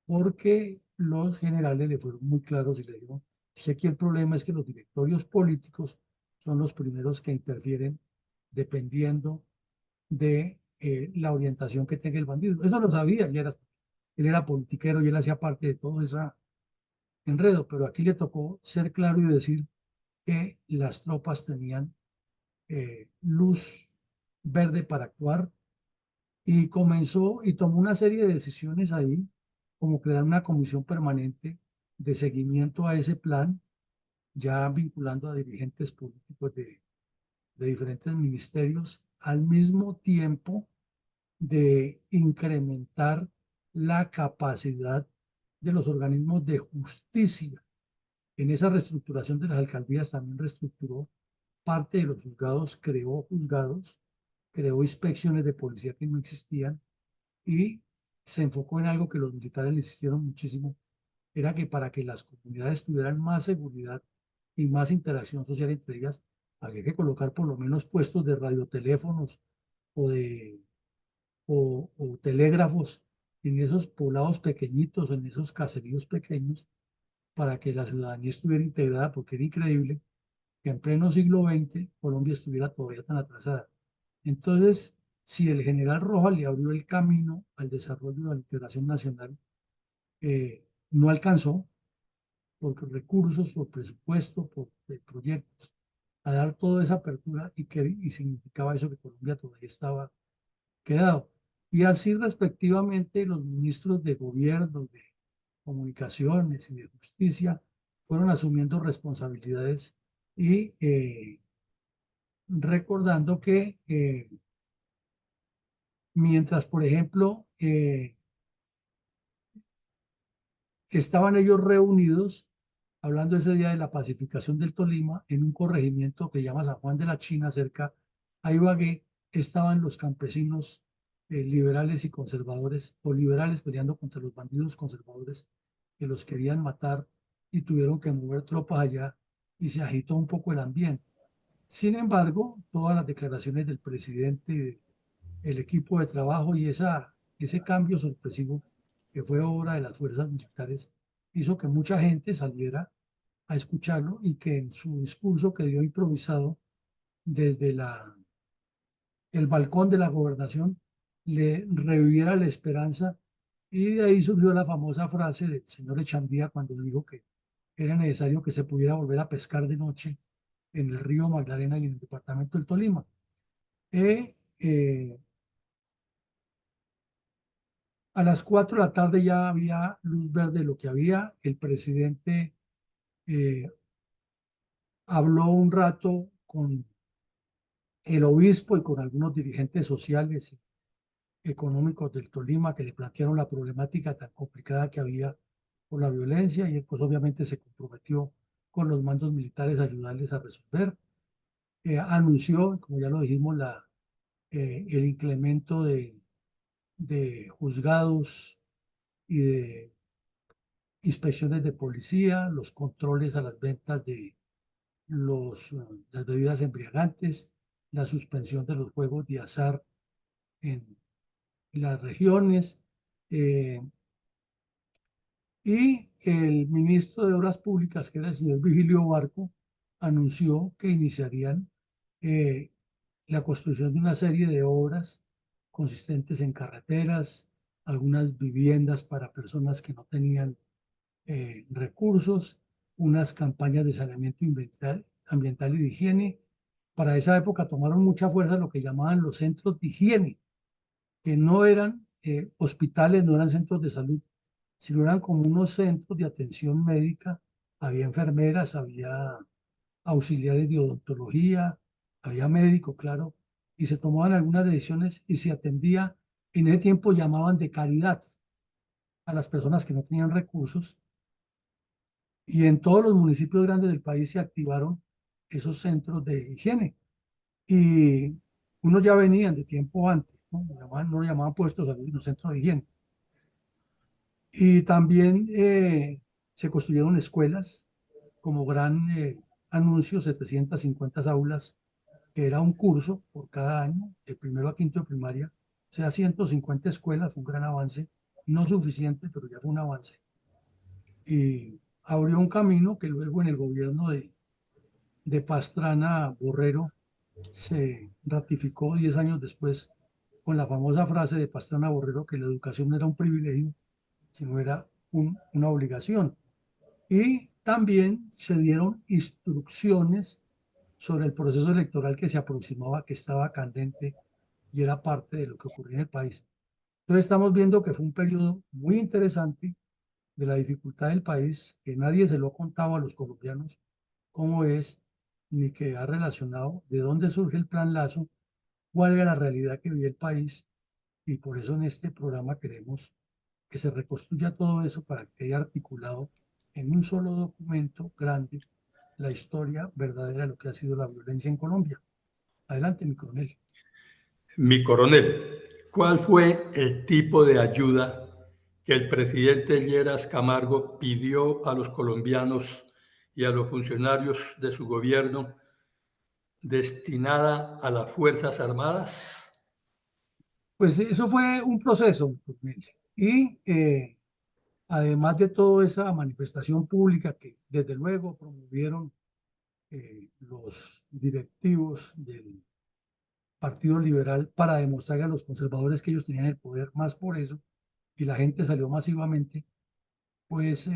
porque los generales le fueron muy claros y le dijeron, sé que el problema es que los directorios políticos son los primeros que interfieren dependiendo de la orientación que tenga el bandido. Eso lo sabía, él era politiquero y él hacía parte de toda esa enredo, pero aquí le tocó ser claro y decir que las tropas tenían luz verde para actuar y comenzó y tomó una serie de decisiones ahí, como crear una comisión permanente de seguimiento a ese plan, ya vinculando a dirigentes políticos de diferentes ministerios, al mismo tiempo de incrementar la capacidad de los organismos de justicia. En esa reestructuración de las alcaldías también reestructuró parte de los juzgados, creó inspecciones de policía que no existían y se enfocó en algo que los militares le hicieron muchísimo, era que para que las comunidades tuvieran más seguridad y más interacción social entre ellas, había que colocar por lo menos puestos de radioteléfonos o o telégrafos en esos poblados pequeñitos, en esos caseríos pequeños, para que la ciudadanía estuviera integrada, porque era increíble que en pleno siglo XX Colombia estuviera todavía tan atrasada. Entonces, si el general Rojas le abrió el camino al desarrollo de la integración nacional, no alcanzó por recursos, por presupuesto, por proyectos, a dar toda esa apertura y significaba eso que Colombia todavía estaba quedado. Y así respectivamente los ministros de gobierno, de comunicaciones y de justicia fueron asumiendo responsabilidades y recordando que mientras, por ejemplo, estaban ellos reunidos hablando ese día de la pacificación del Tolima en un corregimiento que se llama San Juan de la China, cerca a Ibagué, estaban los campesinos liberales y conservadores, o liberales peleando contra los bandidos conservadores que los querían matar y tuvieron que mover tropas allá y se agitó un poco el ambiente. Sin embargo, todas las declaraciones del presidente, el equipo de trabajo y ese cambio sorpresivo que fue obra de las fuerzas militares hizo que mucha gente saliera a escucharlo y que en su discurso que dio improvisado desde el balcón de la gobernación le reviviera la esperanza y de ahí surgió la famosa frase del señor Echandía cuando dijo que era necesario que se pudiera volver a pescar de noche en el río Magdalena y en el departamento del Tolima. Eh, A las 4 de la tarde ya había luz verde lo que había. El presidente eh, habló un rato con el obispo y con algunos dirigentes sociales y económicos del Tolima que le plantearon la problemática tan complicada que había por la violencia y pues obviamente se comprometió con los mandos militares a ayudarles a resolver. Anunció, como ya lo dijimos, el incremento de juzgados y de inspecciones de policía, los controles a las ventas de las bebidas embriagantes, la suspensión de los juegos de azar en las regiones. Y el ministro de Obras Públicas, que era el señor Vigilio Barco, anunció que iniciarían eh, la construcción de una serie de obras consistentes en carreteras, algunas viviendas para personas que no tenían recursos, unas campañas de saneamiento ambiental y de higiene. Para esa época tomaron mucha fuerza lo que llamaban los centros de higiene, que no eran hospitales, no eran centros de salud, sino eran como unos centros de atención médica. Había enfermeras, había auxiliares de odontología, había médicos, claro, y se tomaban algunas decisiones y se atendía, en ese tiempo llamaban de caridad a las personas que no tenían recursos y en todos los municipios grandes del país se activaron esos centros de higiene. Y unos ya venían de tiempo antes, no lo llamaban puestos de salud, sino centros de higiene. Y también se construyeron escuelas como gran anuncio, 750 aulas, que era un curso por cada año, de primero a quinto de primaria, o sea, 150 escuelas, fue un gran avance, no suficiente, pero ya fue un avance. Y abrió un camino que luego en el gobierno de Pastrana Borrero se ratificó 10 años después con la famosa frase de Pastrana Borrero que la educación no era un privilegio, sino era una obligación. Y también se dieron instrucciones sobre el proceso electoral que se aproximaba, que estaba candente y era parte de lo que ocurría en el país. Entonces estamos viendo que fue un periodo muy interesante de la dificultad del país, que nadie se lo ha contado a los colombianos cómo es, ni que ha relacionado de dónde surge el Plan Lazo, cuál era la realidad que vivía el país, y por eso en este programa queremos que se reconstruya todo eso para que quede articulado en un solo documento grande la historia verdadera de lo que ha sido la violencia en Colombia. Adelante, mi coronel. Mi coronel, ¿cuál fue el tipo de ayuda que el presidente Lleras Camargo pidió a los colombianos y a los funcionarios de su gobierno destinada a las Fuerzas Armadas? Pues eso fue un proceso, mi coronel. Y además de toda esa manifestación pública que desde luego promovieron los directivos del Partido Liberal para demostrarle a los conservadores que ellos tenían el poder, más por eso, y la gente salió masivamente, pues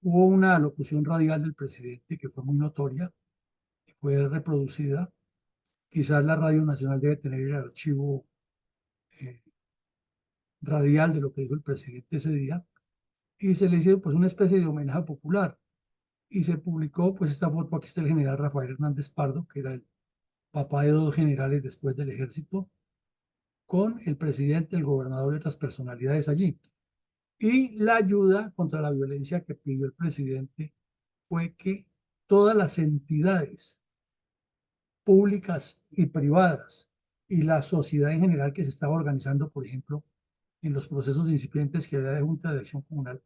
hubo una alocución radial del presidente que fue muy notoria, que fue reproducida. Quizás la Radio Nacional debe tener el archivo eh, radial de lo que dijo el presidente ese día, y se le hizo pues una especie de homenaje popular, y se publicó pues esta foto. Aquí está el general Rafael Hernández Pardo, que era el papá de dos generales después del ejército, con el presidente, el gobernador y otras personalidades allí. Y la ayuda contra la violencia que pidió el presidente fue que todas las entidades públicas y privadas y la sociedad en general que se estaba organizando, por ejemplo, en los procesos incipientes que había de Junta de Acción Comunal,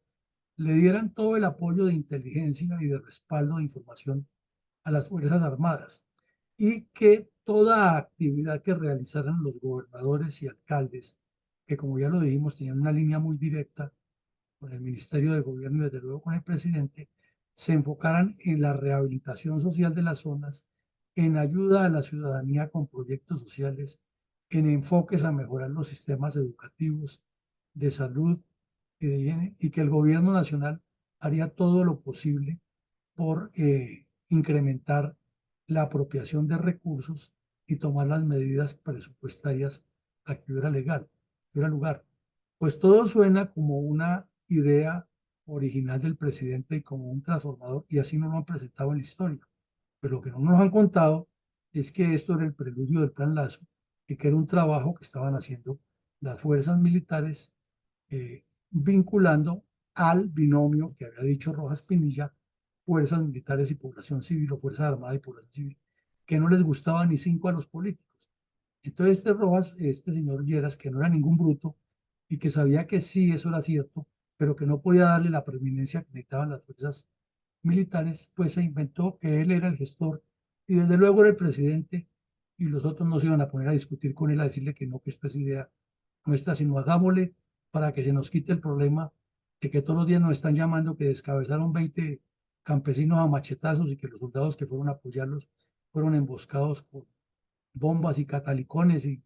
le dieran todo el apoyo de inteligencia y de respaldo de información a las Fuerzas Armadas, y que toda actividad que realizaran los gobernadores y alcaldes, que como ya lo dijimos, tenían una línea muy directa con el Ministerio de Gobierno y desde luego con el presidente, se enfocaran en la rehabilitación social de las zonas, en ayuda a la ciudadanía con proyectos sociales, en enfoques a mejorar los sistemas educativos, de salud y de higiene, y que el gobierno nacional haría todo lo posible por incrementar la apropiación de recursos y tomar las medidas presupuestarias a que hubiera legal, que hubiera lugar. Pues todo suena como una idea original del presidente y como un transformador, y así nos lo han presentado en la historia. Pero lo que no nos han contado es que esto era el preludio del Plan Lazo y que era un trabajo que estaban haciendo las fuerzas militares, vinculando al binomio que había dicho Rojas Pinilla, fuerzas militares y población civil, o fuerzas armadas y población civil, que no les gustaba ni cinco a los políticos. Entonces este Rojas, este señor Lleras, que no era ningún bruto y que sabía que sí, eso era cierto, pero que no podía darle la preeminencia que necesitaban las fuerzas militares, pues se inventó que él era el gestor y desde luego era el presidente, y los otros no se iban a poner a discutir con él, a decirle que no, que esto es idea nuestra, sino hagámosle para que se nos quite el problema de que todos los días nos están llamando que descabezaron 20 campesinos a machetazos y que los soldados que fueron a apoyarlos fueron emboscados con bombas y catalicones y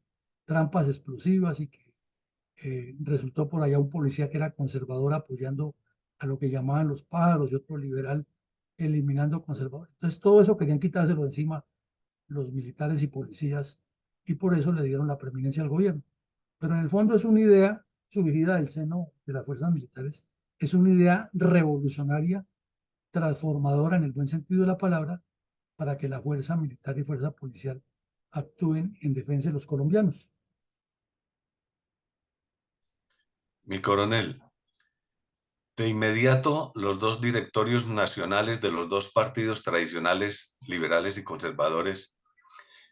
trampas explosivas, y que resultó por allá un policía que era conservador apoyando a lo que llamaban los pájaros y otro liberal eliminando conservadores. Entonces todo eso querían quitárselo encima los militares y policías, y por eso le dieron la preeminencia al gobierno. Pero en el fondo es una idea surgida del seno de las fuerzas militares, es una idea revolucionaria, transformadora en el buen sentido de la palabra, para que la fuerza militar y fuerza policial actúen en defensa de los colombianos. Mi coronel, de inmediato los dos directorios nacionales de los dos partidos tradicionales, liberales y conservadores,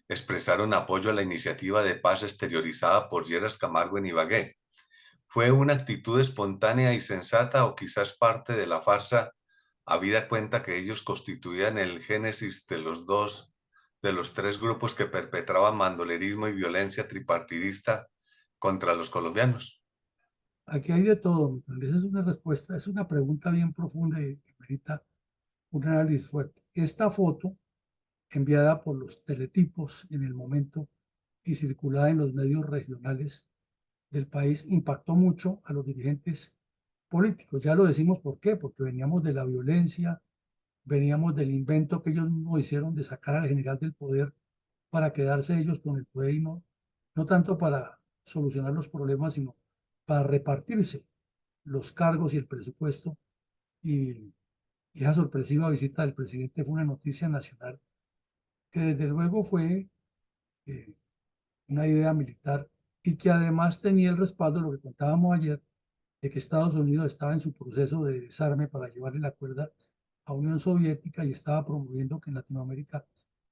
expresaron apoyo a la iniciativa de paz exteriorizada por Lleras Camargo en Ibagué. ¿Fue una actitud espontánea y sensata o quizás parte de la farsa, habida cuenta que ellos constituían el génesis de los tres grupos que perpetraban mandolerismo y violencia tripartidista contra los colombianos? Aquí hay de todo. Esa es una respuesta, es una pregunta bien profunda y que merita un análisis fuerte. Esta foto, enviada por los teletipos en el momento y circulada en los medios regionales del país, impactó mucho a los dirigentes políticos. Ya lo decimos por qué, porque veníamos de la violencia, veníamos del invento que ellos mismos hicieron de sacar al general del poder para quedarse ellos con el poder y no tanto para solucionar los problemas, sino para repartirse los cargos y el presupuesto. Y esa sorpresiva visita del presidente fue una noticia nacional que desde luego fue eh, una idea militar y que además tenía el respaldo de lo que contábamos ayer, de que Estados Unidos estaba en su proceso de desarme para llevarle la cuerda a Unión Soviética y estaba promoviendo que en Latinoamérica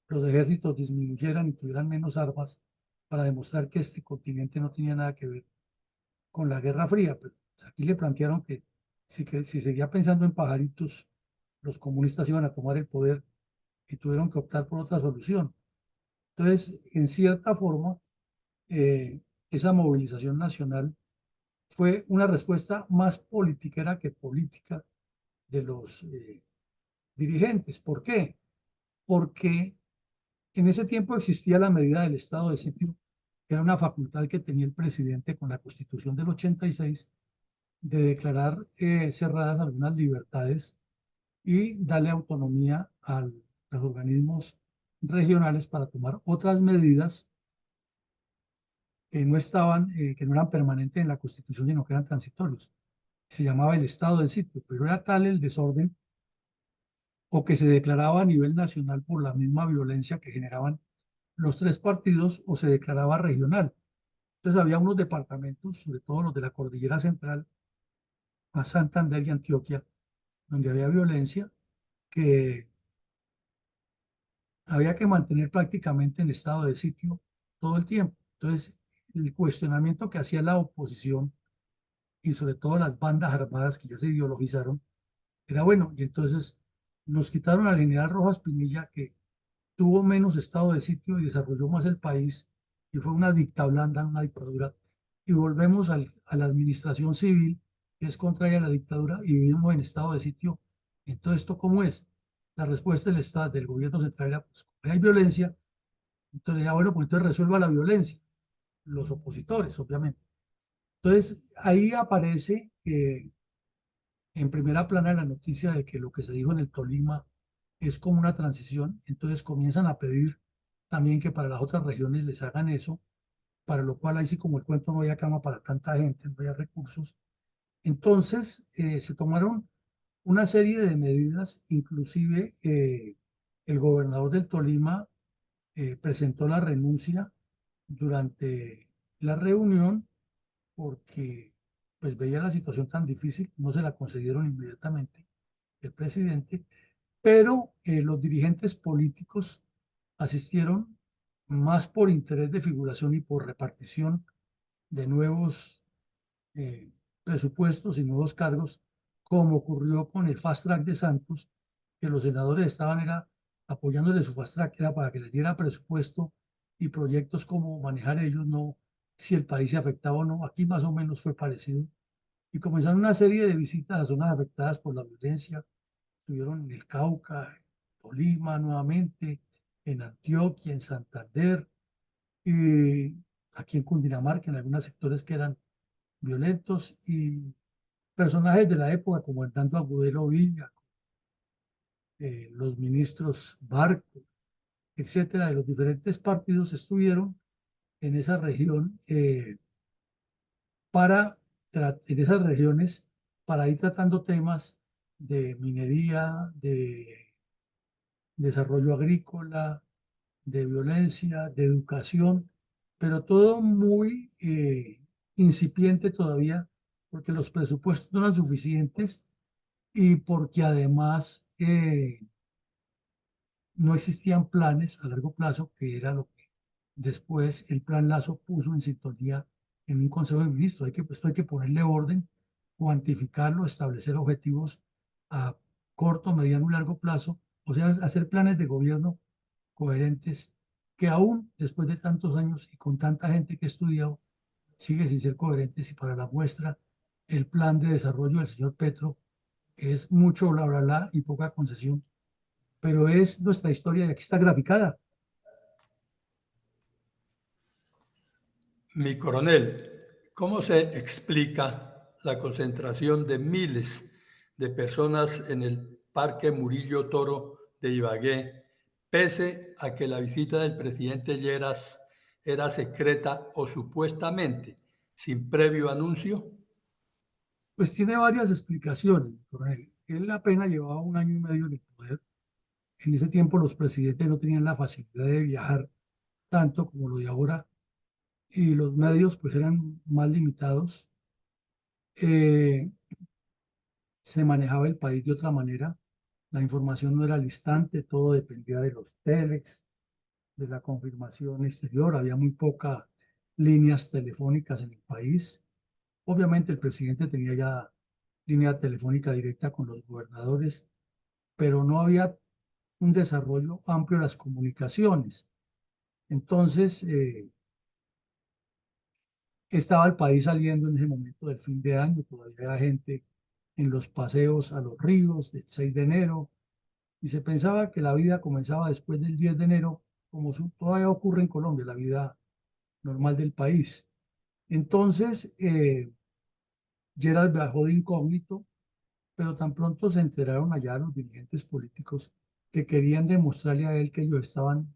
los ejércitos disminuyeran y tuvieran menos armas para demostrar que este continente no tenía nada que ver con la Guerra Fría. Pero pues, aquí le plantearon que si seguía pensando en pajaritos, los comunistas iban a tomar el poder y tuvieron que optar por otra solución. Entonces, en cierta forma, esa movilización nacional fue una respuesta más politiquera que política de los dirigentes. ¿Por qué? Porque en ese tiempo existía la medida del estado de sitio, que era una facultad que tenía el presidente con la Constitución del 86 de declarar cerradas algunas libertades y darle autonomía a los organismos regionales para tomar otras medidas que no estaban, que no eran permanentes en la Constitución, sino que eran transitorios. Se llamaba el estado de sitio, pero era tal el desorden o que se declaraba a nivel nacional por la misma violencia que generaban los tres partidos o se declaraba regional. Entonces había unos departamentos, sobre todo los de la Cordillera Central, a Santander y Antioquia, donde había violencia que había que mantener prácticamente en estado de sitio todo el tiempo. Entonces, el cuestionamiento que hacía la oposición y sobre todo las bandas armadas que ya se ideologizaron, era bueno, y entonces nos quitaron al general Rojas Pinilla, que tuvo menos estado de sitio y desarrolló más el país, y fue una dicta blanda, una dictadura, y volvemos a la administración civil, que es contraria a la dictadura, y vivimos en estado de sitio. Entonces, ¿esto cómo es? La respuesta del Estado, del gobierno central era, pues, hay violencia, entonces, ya bueno, pues entonces resuelva la violencia, los opositores, obviamente. Entonces, ahí aparece en primera plana la noticia de que lo que se dijo en el Tolima es como una transición, entonces comienzan a pedir también que para las otras regiones les hagan eso, para lo cual ahí sí como el cuento no había cama para tanta gente, no había recursos. Entonces se tomaron una serie de medidas, inclusive el gobernador del Tolima presentó la renuncia durante la reunión porque pues veía la situación tan difícil, no se la concedieron inmediatamente el presidente, pero los dirigentes políticos asistieron más por interés de figuración y por repartición de nuevos eh, presupuestos y nuevos cargos, como ocurrió con el fast track de Santos, que los senadores estaban era, apoyándole su fast track, era para que les diera presupuesto y proyectos como manejar ellos, no si el país se afectaba o no. Aquí más o menos fue parecido. Y comenzaron una serie de visitas a zonas afectadas por la violencia. Estuvieron en el Cauca, en Tolima nuevamente, en Antioquia, en Santander, y aquí en Cundinamarca, en algunos sectores que eran violentos, y personajes de la época como Hernando Agudelo Villa, los ministros Barco, etcétera, de los diferentes partidos estuvieron en esa región en esas regiones para ir tratando temas de minería, de desarrollo agrícola, de violencia, de educación, pero todo muy incipiente todavía, porque los presupuestos no eran suficientes y porque además no existían planes a largo plazo, que era lo que después el plan Lazo puso en sintonía en un Consejo de Ministros. Esto hay que ponerle orden, cuantificarlo, establecer objetivos a corto, mediano y largo plazo, o sea, hacer planes de gobierno coherentes que aún después de tantos años y con tanta gente que ha estudiado, sigue sin ser coherentes. Y para la muestra, el plan de desarrollo del señor Petro es mucho bla, bla, bla y poca concesión, pero es nuestra historia y aquí está graficada. Mi coronel, ¿cómo se explica la concentración de miles de personas en el Parque Murillo Toro de Ibagué, pese a que la visita del presidente Lleras era secreta o supuestamente sin previo anuncio? Pues tiene varias explicaciones, coronel. Él apenas llevaba un año y medio en el poder. En ese tiempo los presidentes no tenían la facilidad de viajar tanto como lo de ahora y los medios pues eran más limitados. Eh, Se manejaba el país de otra manera. La información no era al instante, todo dependía de los telex, de la confirmación exterior. Había muy pocas líneas telefónicas en el país. Obviamente el presidente tenía ya línea telefónica directa con los gobernadores, pero no había un desarrollo amplio de las comunicaciones. Entonces, estaba el país saliendo en ese momento del fin de año, todavía había gente en los paseos a los ríos del 6 de enero, y se pensaba que la vida comenzaba después del 10 de enero, como todavía ocurre en Colombia, la vida normal del país. Entonces, Gerald viajó de incógnito, pero tan pronto se enteraron allá los dirigentes políticos que querían demostrarle a él que ellos estaban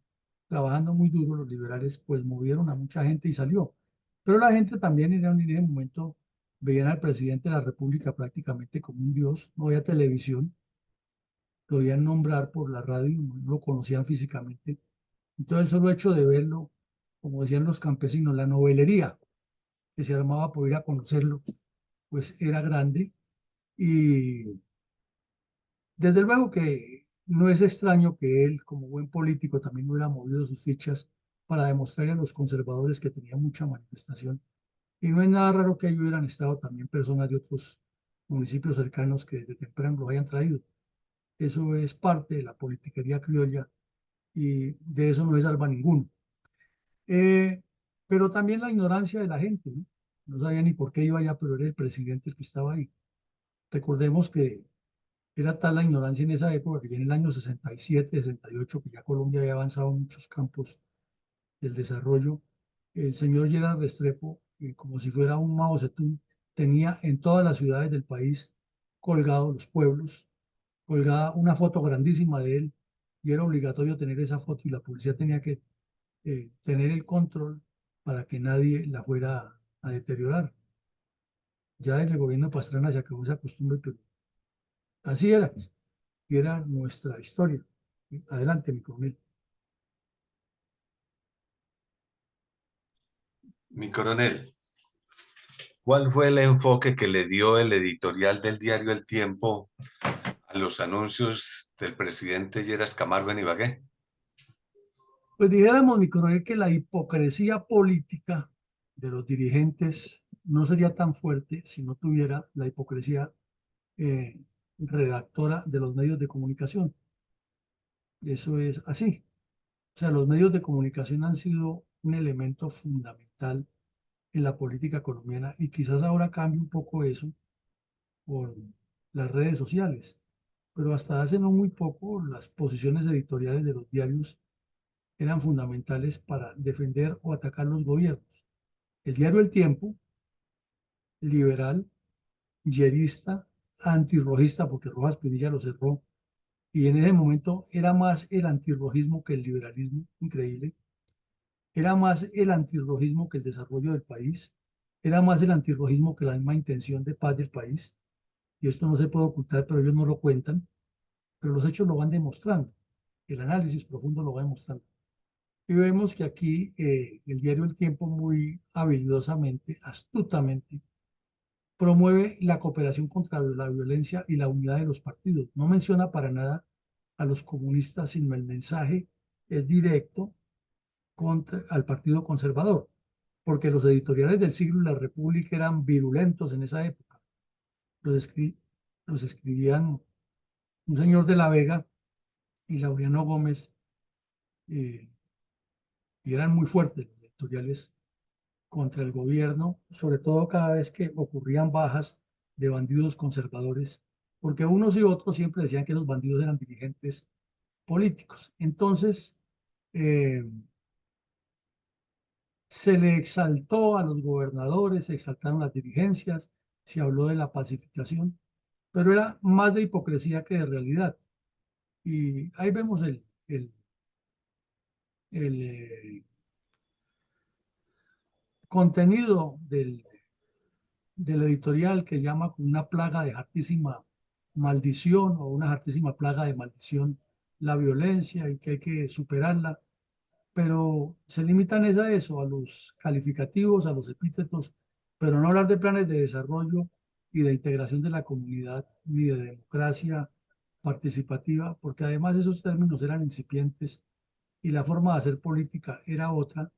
trabajando muy duro, los liberales pues movieron a mucha gente y salió. Pero la gente también en ese momento veían al presidente de la República prácticamente como un dios, no había televisión, lo oían nombrar por la radio, no lo conocían físicamente. Entonces el solo hecho de verlo, como decían los campesinos, la novelería que se armaba por ir a conocerlo, pues era grande y desde luego que no es extraño que él, como buen político, también hubiera movido sus fichas para demostrarle a los conservadores que tenía mucha manifestación. Y no es nada raro que ahí hubieran estado también personas de otros municipios cercanos que desde temprano lo hayan traído. Eso es parte de la politiquería criolla y de eso no se salva ninguno. Eh, pero también la ignorancia de la gente, ¿no? No sabía ni por qué iba allá, pero era el presidente el que estaba ahí. Recordemos que era tal la ignorancia en esa época que ya en el año 67, 68, que ya Colombia había avanzado en muchos campos del desarrollo, el señor Gerard Restrepo, como si fuera un Mao Zedong, tenía en todas las ciudades del país colgados los pueblos, colgada una foto grandísima de él, y era obligatorio tener esa foto y la policía tenía que tener el control para que nadie la fuera a deteriorar. Ya en el gobierno de Pastrana se acabó esa costumbre, pero así era, y era nuestra historia. Adelante, mi coronel. Mi coronel, ¿cuál fue el enfoque que le dio el editorial del diario El Tiempo a los anuncios del presidente Lleras Camargo en Ibagué? Pues dijéramos, mi coronel, que la hipocresía política de los dirigentes no sería tan fuerte si no tuviera la hipocresía eh, redactora de los medios de comunicación. Eso es así. O sea, los medios de comunicación han sido un elemento fundamental en la política colombiana y quizás ahora cambie un poco eso por las redes sociales. Pero hasta hace no muy poco las posiciones editoriales de los diarios eran fundamentales para defender o atacar los gobiernos. El diario El Tiempo, liberal, yerista, antirrojista, porque Rojas Pinilla lo cerró, y en ese momento era más el antirrojismo que el liberalismo, increíble, era más el antirrojismo que el desarrollo del país, era más el antirrojismo que la misma intención de paz del país, y esto no se puede ocultar, pero ellos no lo cuentan, pero los hechos lo van demostrando, el análisis profundo lo va demostrando. Y vemos que aquí el diario El Tiempo muy habilidosamente, astutamente, promueve la cooperación contra la violencia y la unidad de los partidos. No menciona para nada a los comunistas, sino el mensaje es directo al Partido Conservador, porque los editoriales del Siglo y la República eran virulentos en esa época. Los, los escribían un señor de la Vega y Laureano Gómez, eh, y eran muy fuertes los editoriales contra el gobierno, sobre todo cada vez que ocurrían bajas de bandidos conservadores, porque unos y otros siempre decían que esos bandidos eran dirigentes políticos. Entonces, eh, se le exaltó a los gobernadores, se exaltaron las dirigencias, se habló de la pacificación, pero era más de hipocresía que de realidad. Y ahí vemos el contenido del editorial, que llama con una plaga de hartísima maldición o una hartísima plaga de maldición la violencia y que hay que superarla, pero se limitan es a eso, a los calificativos, a los epítetos, pero no hablar de planes de desarrollo y de integración de la comunidad ni de democracia participativa, porque además esos términos eran incipientes y la forma de hacer política era otra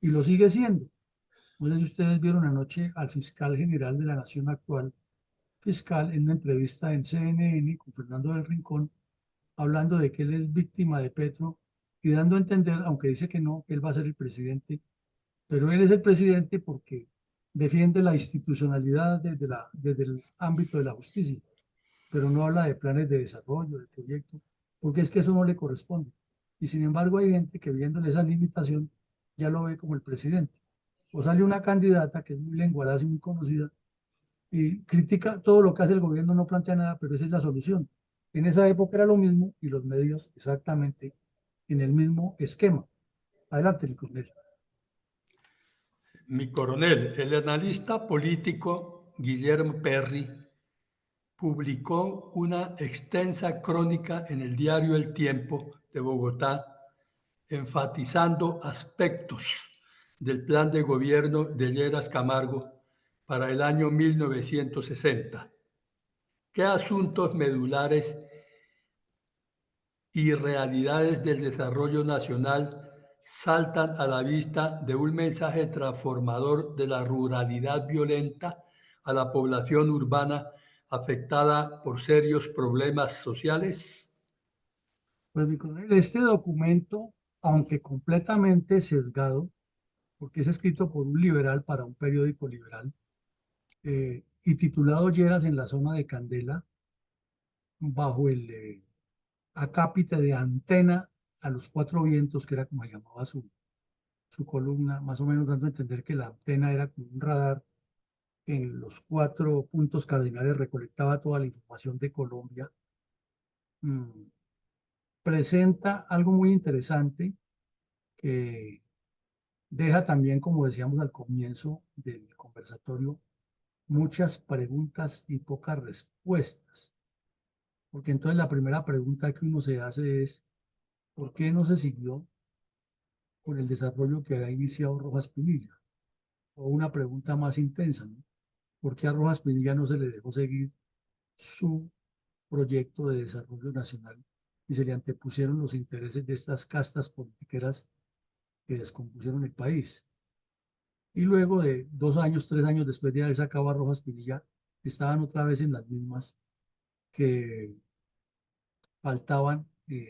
y lo sigue siendo. No sé si ustedes vieron anoche al fiscal general de la Nación actual, fiscal, en una entrevista en CNN con Fernando del Rincón, hablando de que él es víctima de Petro y dando a entender, aunque dice que no, que él va a ser el presidente, pero él es el presidente porque defiende la institucionalidad desde el ámbito de la justicia, pero no habla de planes de desarrollo, de proyectos, porque es que eso no le corresponde. Y sin embargo hay gente que viéndole esa limitación ya lo ve como el presidente. O sale una candidata que es muy lenguaraz y muy conocida y critica todo lo que hace el gobierno, no plantea nada, pero esa es la solución. En esa época era lo mismo y los medios exactamente en el mismo esquema. Adelante, Liconel. Mi coronel, el analista político Guillermo Perry publicó una extensa crónica en el diario El Tiempo de Bogotá, enfatizando aspectos del plan de gobierno de Lleras Camargo para el año 1960. ¿Qué asuntos medulares y realidades del desarrollo nacional saltan a la vista de un mensaje transformador de la ruralidad violenta a la población urbana afectada por serios problemas sociales? Pues, Liconel, este documento, aunque completamente sesgado, porque es escrito por un liberal para un periódico liberal, y titulado Lleras en la zona de Candela, bajo el acápite de Antena a los Cuatro Vientos, que era como se llamaba su columna, más o menos dando a entender que la antena era como un radar en los 4 puntos cardinales, recolectaba toda la información de Colombia. Mm, Presenta algo muy interesante que deja también, como decíamos al comienzo del conversatorio, muchas preguntas y pocas respuestas. Porque entonces la primera pregunta que uno se hace es, ¿por qué no se siguió con el desarrollo que había iniciado Rojas Pinilla? O una pregunta más intensa, ¿no? ¿Por qué a Rojas Pinilla no se le dejó seguir su proyecto de desarrollo nacional y se le antepusieron los intereses de estas castas politiqueras que descompusieron el país? Y luego de 2 años, 3 años después de haber sacado a Rojas Pinilla, estaban otra vez en las mismas, que faltaban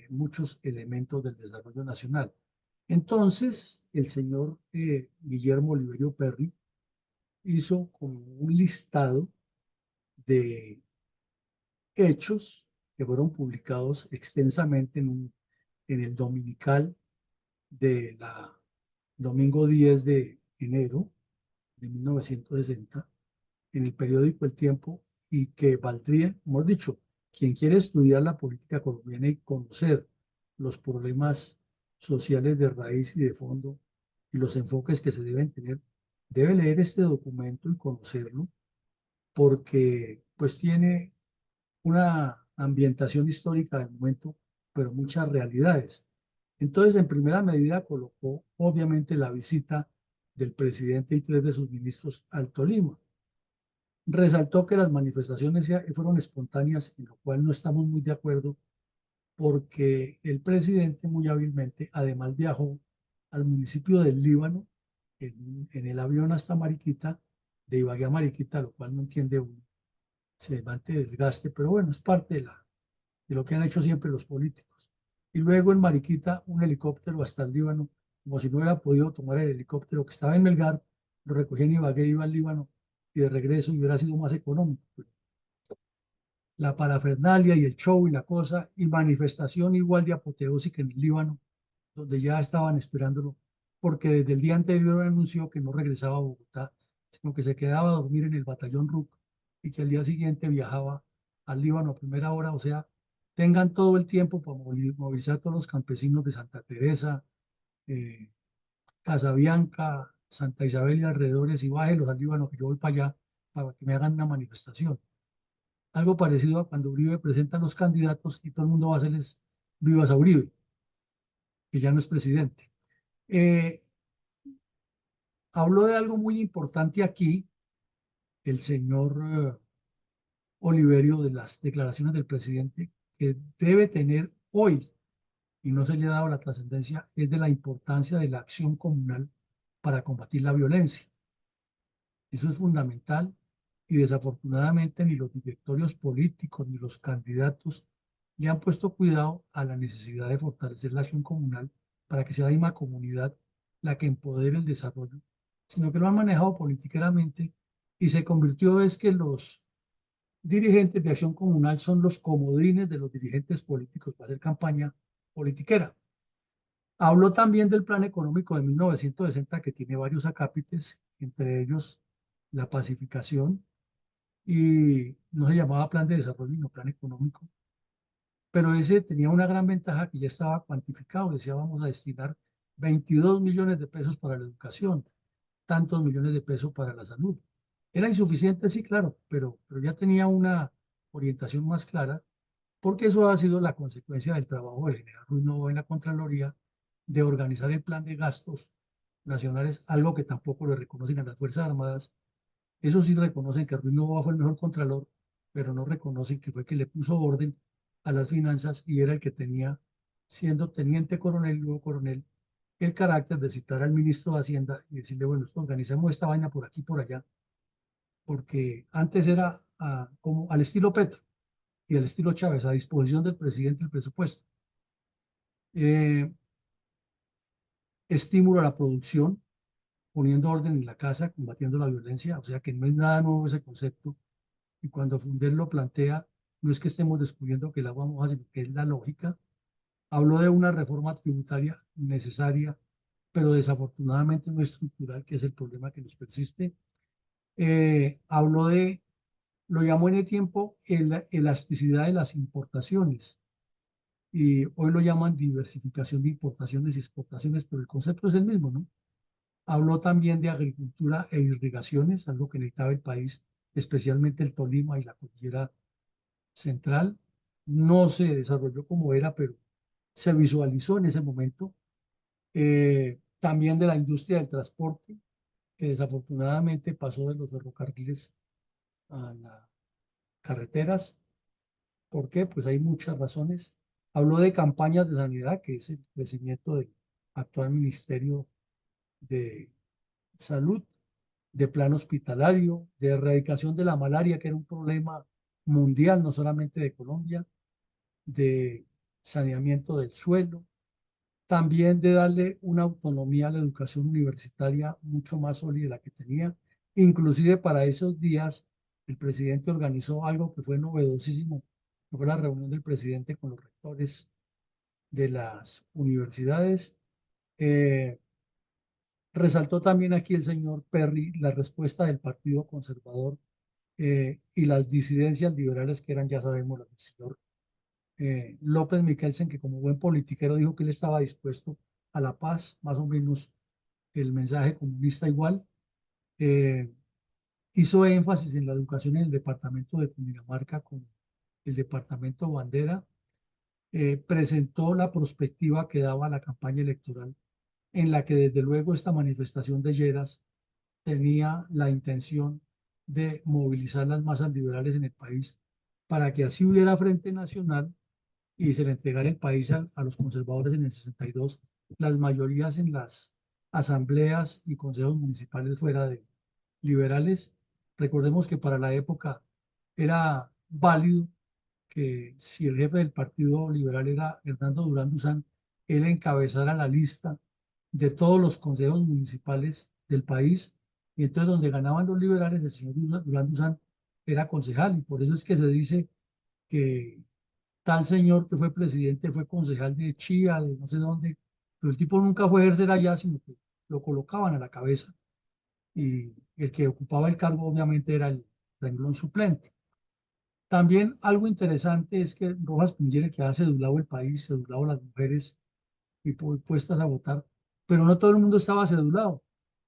muchos elementos del desarrollo nacional. Entonces, el señor Guillermo Oliverio Perry hizo como un listado de hechos que fueron publicados extensamente en el Dominical de la domingo 10 de enero de 1960, en el periódico El Tiempo, y que valdría, hemos dicho, quien quiere estudiar la política colombiana y conocer los problemas sociales de raíz y de fondo y los enfoques que se deben tener, debe leer este documento y conocerlo, porque pues tiene una ambientación histórica del momento, pero muchas realidades. Entonces, en primera medida, colocó obviamente la visita del presidente y 3 de sus ministros al Tolima. Resaltó que las manifestaciones fueron espontáneas, en lo cual no estamos muy de acuerdo, porque el presidente muy hábilmente además viajó al municipio del Líbano en el avión hasta Mariquita, de Ibagué a Mariquita, lo cual no entiende uno semejante desgaste, pero bueno, es parte de lo que han hecho siempre los políticos. Y luego en Mariquita, un helicóptero hasta el Líbano, como si no hubiera podido tomar el helicóptero que estaba en Melgar, lo recogía en Ibagué, iba al Líbano y de regreso y hubiera sido más económico. La parafernalia y el show y la cosa, y manifestación igual de apoteósica en el Líbano, donde ya estaban esperándolo, porque desde el día anterior anunció que no regresaba a Bogotá, sino que se quedaba a dormir en el batallón RUC y que al día siguiente viajaba al Líbano a primera hora. O sea, tengan todo el tiempo para movilizar a todos los campesinos de Santa Teresa, eh, Casabianca, Santa Isabel y alrededores, y bájelos al Líbano, que yo voy para allá para que me hagan una manifestación. Algo parecido a cuando Uribe presenta a los candidatos y todo el mundo va a hacerles vivas a Uribe, que ya no es presidente. Eh, Habló de algo muy importante aquí, el señor Oliverio, de las declaraciones del presidente, que debe tener hoy, y no se le ha dado la trascendencia, es de la importancia de la acción comunal para combatir la violencia. Eso es fundamental y desafortunadamente ni los directorios políticos ni los candidatos le han puesto cuidado a la necesidad de fortalecer la acción comunal para que sea la misma comunidad la que empodere el desarrollo, sino que lo han manejado políticamente y se convirtió es que los dirigentes de acción comunal son los comodines de los dirigentes políticos para hacer campaña politiquera. Habló también del plan económico de 1960 que tiene varios acápites, entre ellos la pacificación, y no se llamaba plan de desarrollo, sino plan económico. Pero ese tenía una gran ventaja que ya estaba cuantificado. Decía, vamos a destinar 22 millones de pesos para la educación, tantos millones de pesos para la salud. Era insuficiente, sí, claro, pero ya tenía una orientación más clara, porque eso ha sido la consecuencia del trabajo del general Ruiz Novoa en la Contraloría de organizar el plan de gastos nacionales, algo que tampoco le reconocen a las Fuerzas Armadas. Eso sí reconocen que Ruiz Novoa fue el mejor contralor, pero no reconocen que fue que le puso orden a las finanzas y era el que tenía, siendo teniente coronel y luego coronel, el carácter de citar al ministro de Hacienda y decirle, bueno, organizamos esta vaina por aquí, por allá, porque antes era como al estilo Petro y al estilo Chávez, a disposición del presidente el presupuesto. Estímulo a la producción, poniendo orden en la casa, combatiendo la violencia, o sea que no es nada nuevo ese concepto. Y cuando Fundel lo plantea, no es que estemos descubriendo que la vamos a hacer, que es la lógica. Habló de una reforma tributaria necesaria, pero desafortunadamente no estructural, que es el problema que nos persiste. Habló de, lo llamó en el tiempo, elasticidad de las importaciones. Y hoy lo llaman diversificación de importaciones y exportaciones, pero el concepto es el mismo, ¿no? Habló también de agricultura e irrigaciones, algo que necesitaba el país, especialmente el Tolima y la cordillera central. No se desarrolló como era, pero se visualizó en ese momento. También de la industria del transporte, que desafortunadamente pasó de los ferrocarriles a las carreteras. ¿Por qué? Pues hay muchas razones. Habló de campañas de sanidad, que es el crecimiento del actual Ministerio de Salud, de plan hospitalario, de erradicación de la malaria, que era un problema mundial, no solamente de Colombia, de saneamiento del suelo, también de darle una autonomía a la educación universitaria mucho más sólida de la que tenía. Inclusive para esos días el presidente organizó algo que fue novedosísimo, que fue la reunión del presidente con los rectores de las universidades. Resaltó también aquí el señor Perry la respuesta del Partido Conservador y las disidencias liberales que eran, ya sabemos, las del señor López Miquelsen, que como buen politiquero dijo que él estaba dispuesto a la paz, más o menos el mensaje comunista igual. Eh, Hizo énfasis en la educación en el departamento de Cundinamarca con el departamento Bandera. Presentó la perspectiva que daba la campaña electoral, en la que desde luego esta manifestación de Lleras tenía la intención de movilizar las masas liberales en el país para que así hubiera frente nacional y se le entregara el país a los conservadores en el 62, las mayorías en las asambleas y consejos municipales fuera de liberales. Recordemos que para la época era válido que si el jefe del Partido Liberal era Hernando Durán Duzán, él encabezara la lista de todos los consejos municipales del país, y entonces donde ganaban los liberales, el señor Durán Duzán era concejal, y por eso es que se dice que tal señor que fue presidente fue concejal de Chía, de no sé dónde, pero el tipo nunca fue a ejercer allá, sino que lo colocaban a la cabeza, y el que ocupaba el cargo obviamente era renglón suplente. También algo interesante es que Rojas Pinilla, que ha cedulado el país, cedulado las mujeres y puestas a votar, pero no todo el mundo estaba cedulado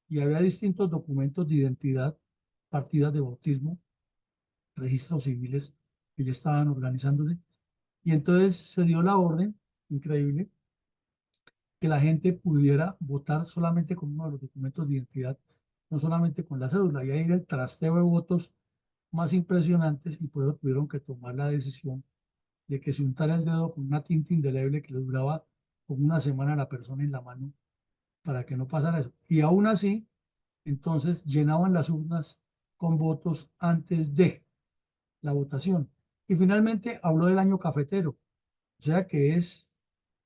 y había distintos documentos de identidad, partidas de bautismo, registros civiles que ya estaban organizándose. Y entonces se dio la orden, increíble, que la gente pudiera votar solamente con uno de los documentos de identidad, no solamente con la cédula. Y ahí era el trasteo de votos más impresionantes y por eso tuvieron que tomar la decisión de que se untara el dedo con una tinta indeleble que le duraba como una semana a la persona en la mano para que no pasara eso. Y aún así, entonces llenaban las urnas con votos antes de la votación. Y finalmente habló del año cafetero, o sea que es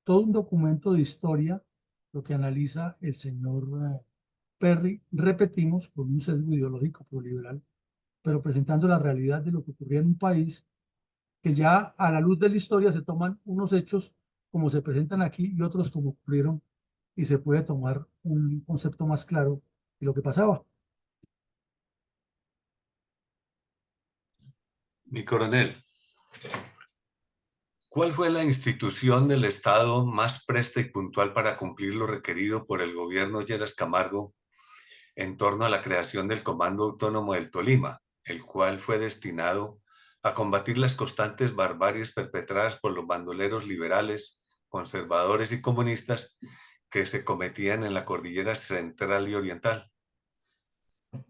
todo un documento de historia lo que analiza el señor Perry, repetimos, con un sesgo ideológico proliberal, pero presentando la realidad de lo que ocurría en un país que ya a la luz de la historia se toman unos hechos como se presentan aquí y otros como ocurrieron y se puede tomar un concepto más claro de lo que pasaba. Mi coronel, ¿cuál fue la institución del Estado más presta y puntual para cumplir lo requerido por el gobierno Lleras Camargo en torno a la creación del Comando Autónomo del Tolima, el cual fue destinado a combatir las constantes barbaries perpetradas por los bandoleros liberales, conservadores y comunistas que se cometían en la cordillera central y oriental?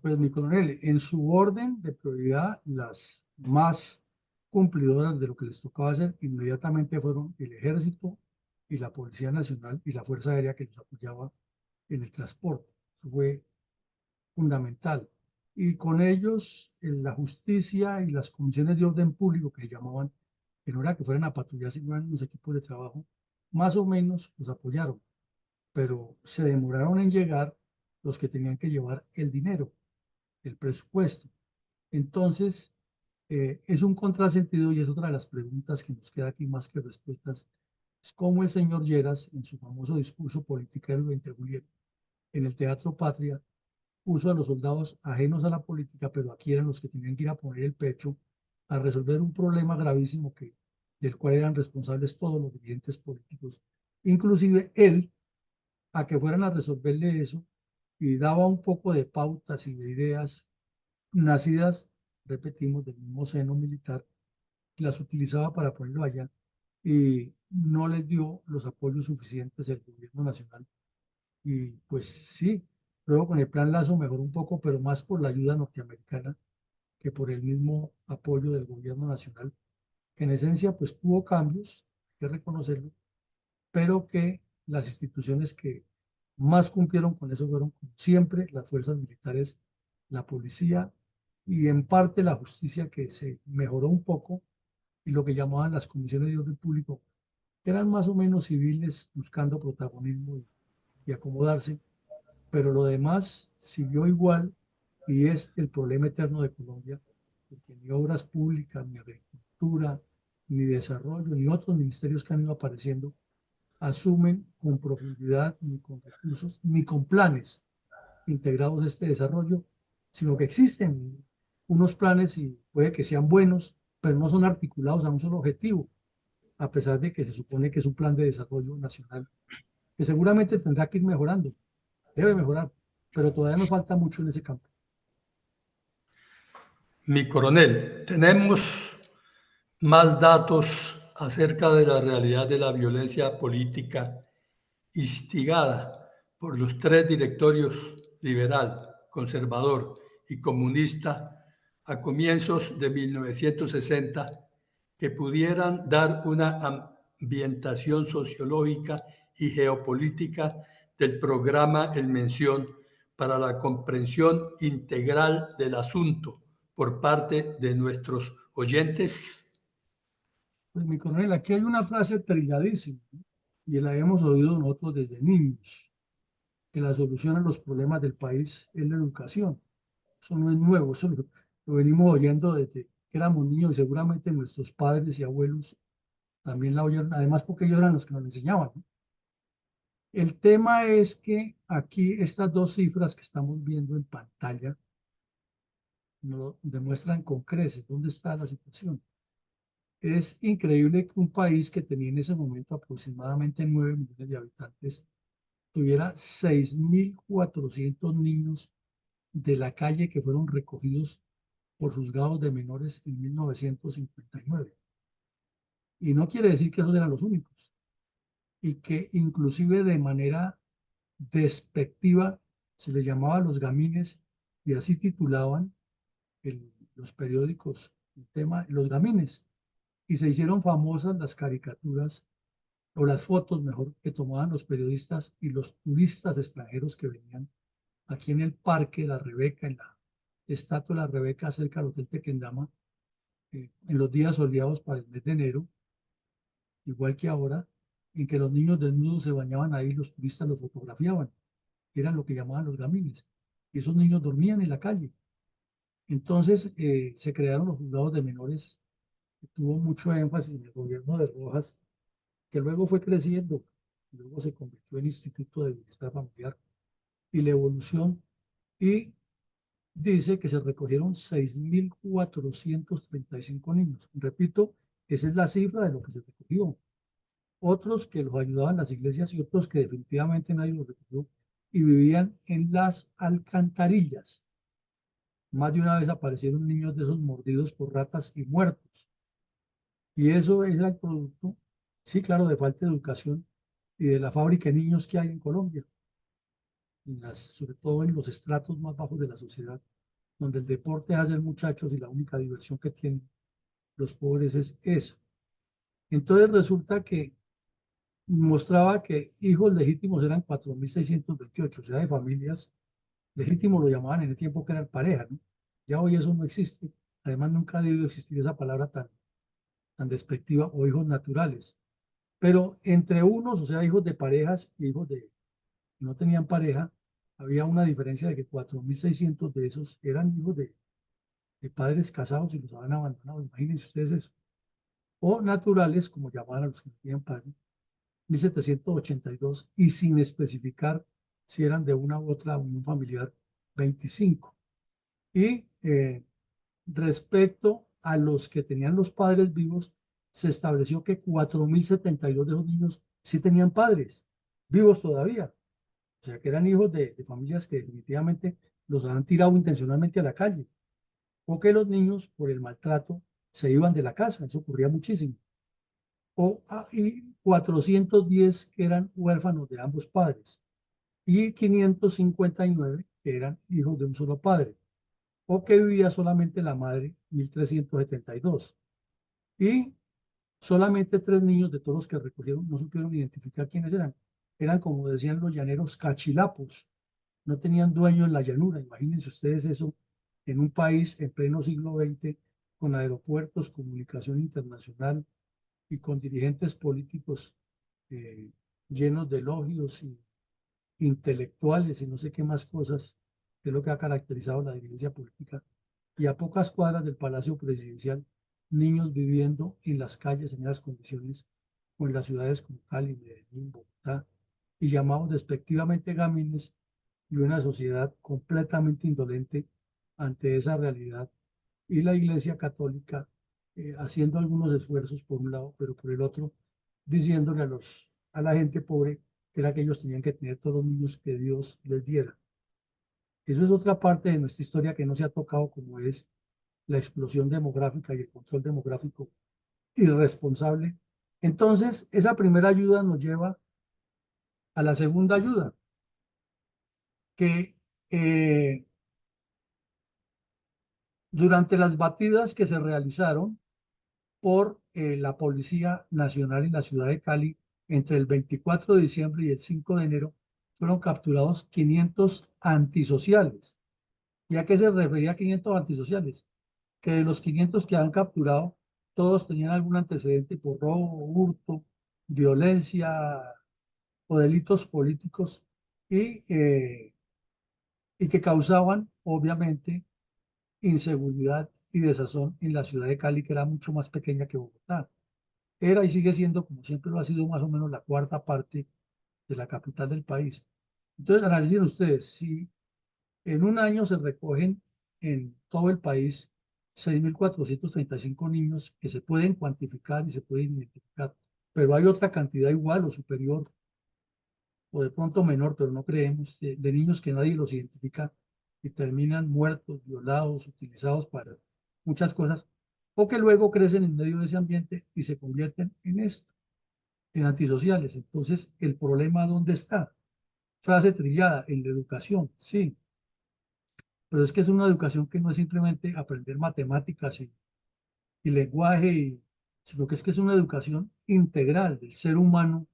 Pues mi coronel, en su orden de prioridad, las más cumplidoras de lo que les tocaba hacer inmediatamente fueron el Ejército y la Policía Nacional y la Fuerza Aérea que los apoyaba en el transporte. Eso fue fundamental. Y con ellos, la justicia y las comisiones de orden público que se llamaban, que no era que fueran a patrullar, sino eran los equipos de trabajo, más o menos los apoyaron, pero se demoraron en llegar los que tenían que llevar el dinero, el presupuesto. Entonces, es un contrasentido y es otra de las preguntas que nos queda aquí más que respuestas. Es cómo el señor Lleras, en su famoso discurso politiquero el 20 de julio en el Teatro Patria, puso a los soldados ajenos a la política, pero aquí eran los que tenían que ir a poner el pecho a resolver un problema gravísimo del cual eran responsables todos los dirigentes políticos, inclusive él, a que fueran a resolverle eso y daba un poco de pautas y de ideas nacidas, repetimos, del mismo seno militar, y las utilizaba para ponerlo allá y no les dio los apoyos suficientes el gobierno nacional. Y pues sí, luego con el plan Lazo mejoró un poco, pero más por la ayuda norteamericana que por el mismo apoyo del gobierno nacional, que en esencia pues hubo cambios, hay que reconocerlo, pero que las instituciones que más cumplieron con eso fueron, como siempre, las fuerzas militares, la policía y en parte la justicia, que se mejoró un poco, y lo que llamaban las comisiones de orden público, que eran más o menos civiles buscando protagonismo y acomodarse, pero lo demás siguió igual y es el problema eterno de Colombia, porque ni obras públicas, ni agricultura, ni desarrollo, ni otros ministerios que han ido apareciendo asumen con profundidad, ni con recursos, ni con planes integrados este desarrollo, sino que existen unos planes y puede que sean buenos, pero no son articulados a un solo objetivo, a pesar de que se supone que es un plan de desarrollo nacional, que seguramente tendrá que ir mejorando, debe mejorar, pero todavía nos falta mucho en ese campo. Mi coronel, tenemos más datos acerca de la realidad de la violencia política instigada por los tres directorios liberal, conservador y comunista a comienzos de 1960 que pudieran dar una ambientación sociológica y geopolítica del programa en mención para la comprensión integral del asunto por parte de nuestros oyentes. Pues mi coronel, aquí hay una frase trilladísima, ¿no? Y la hemos oído nosotros desde niños, que la solución a los problemas del país es la educación. Eso no es nuevo, eso lo venimos oyendo desde que éramos niños y seguramente nuestros padres y abuelos también la oyeron, además porque ellos eran los que nos enseñaban, ¿no? El tema es que aquí estas dos cifras que estamos viendo en pantalla nos lo demuestran con creces dónde está la situación. Es increíble que un país que tenía en ese momento aproximadamente 9 millones de habitantes tuviera 6.400 niños de la calle que fueron recogidos por juzgados de menores en 1959. Y no quiere decir que esos eran los únicos. Y que inclusive de manera despectiva se les llamaba los gamines y así titulaban los periódicos el tema, los gamines. Y se hicieron famosas las caricaturas o las fotos, mejor, que tomaban los periodistas y los turistas extranjeros que venían aquí en el Parque La Rebeca, en la estatua de La Rebeca, cerca del Hotel Tequendama, en los días soleados para el mes de enero, igual que ahora, en que los niños desnudos se bañaban ahí, los turistas los fotografiaban, eran lo que llamaban los gamines, y esos niños dormían en la calle. Entonces se crearon los juzgados de menores, que tuvo mucho énfasis en el gobierno de Rojas, que luego fue creciendo, luego se convirtió en Instituto de Bienestar Familiar y la evolución, y dice que se recogieron 6.435 niños. Repito, esa es la cifra de lo que se recogió. Otros que los ayudaban las iglesias y otros que definitivamente nadie los recogió y vivían en las alcantarillas. Más de una vez aparecieron niños de esos mordidos por ratas y muertos. Y eso era el producto, sí, claro, de falta de educación y de la fábrica de niños que hay en Colombia, sobre todo en los estratos más bajos de la sociedad, donde el deporte es hacer muchachos y la única diversión que tienen los pobres es esa. Entonces resulta que mostraba que hijos legítimos eran 4.628, o sea, de familias legítimos lo llamaban en el tiempo que eran pareja, ¿no? Ya hoy eso no existe. Además, nunca ha debido existir esa palabra tan despectiva, o hijos naturales. Pero entre unos, o sea, hijos de parejas y hijos de que no tenían pareja, había una diferencia de que 4.600 de esos eran hijos de padres casados y los habían abandonado. Imagínense ustedes eso. O naturales, como llamaban a los que no tenían padre, 1.782, y sin especificar si eran de una u otra unión familiar, 25. Y respecto a los que tenían los padres vivos, se estableció que 4.072 de esos niños sí tenían padres vivos todavía. O sea, que eran hijos de familias que definitivamente los han tirado intencionalmente a la calle. O que los niños, por el maltrato, se iban de la casa. Eso ocurría muchísimo. Y 410 que eran huérfanos de ambos padres. Y 559 que eran hijos de un solo padre. O que vivía solamente la madre, 1.372. Y solamente 3 niños de todos los que recogieron no supieron identificar quiénes eran. Eran, como decían los llaneros, cachilapos. No tenían dueño en la llanura. Imagínense ustedes eso en un país en pleno siglo XX, con aeropuertos, comunicación internacional y con dirigentes políticos eh, llenos de elogios y intelectuales y no sé qué más cosas, que es lo que ha caracterizado la dirigencia política. Y a pocas cuadras del Palacio Presidencial, niños viviendo en las calles en esas condiciones, o en las ciudades como Cali, Medellín, Bogotá, y llamados despectivamente gamines, y una sociedad completamente indolente ante esa realidad. Y la Iglesia Católica haciendo algunos esfuerzos por un lado, pero por el otro, diciéndole a la gente pobre que era que ellos tenían que tener todos los niños que Dios les diera. Eso es otra parte de nuestra historia que no se ha tocado, como es la explosión demográfica y el control demográfico irresponsable. Entonces, esa primera ayuda nos lleva a la segunda ayuda, que durante las batidas que se realizaron por la Policía Nacional en la ciudad de Cali entre el 24 de diciembre y el 5 de enero, fueron capturados 500 antisociales. ¿Y a qué se refería 500 antisociales? Que de los 500 que han capturado, todos tenían algún antecedente por robo, hurto, violencia o delitos políticos, y que causaban, obviamente, inseguridad y desazón en la ciudad de Cali, que era mucho más pequeña que Bogotá. Era y sigue siendo, como siempre lo ha sido, más o menos la cuarta parte de la capital del país. Entonces, analicen ustedes, si en un año se recogen en todo el país 6.435 niños que se pueden cuantificar y se pueden identificar, pero hay otra cantidad igual o superior, o de pronto menor, pero no creemos, de niños que nadie los identifica y terminan muertos, violados, utilizados para muchas cosas, o que luego crecen en medio de ese ambiente y se convierten en esto, en antisociales. Entonces, ¿el problema dónde está? Frase trillada, en la educación, sí, pero es que es una educación que no es simplemente aprender matemáticas y lenguaje, sino que es una educación integral del ser humano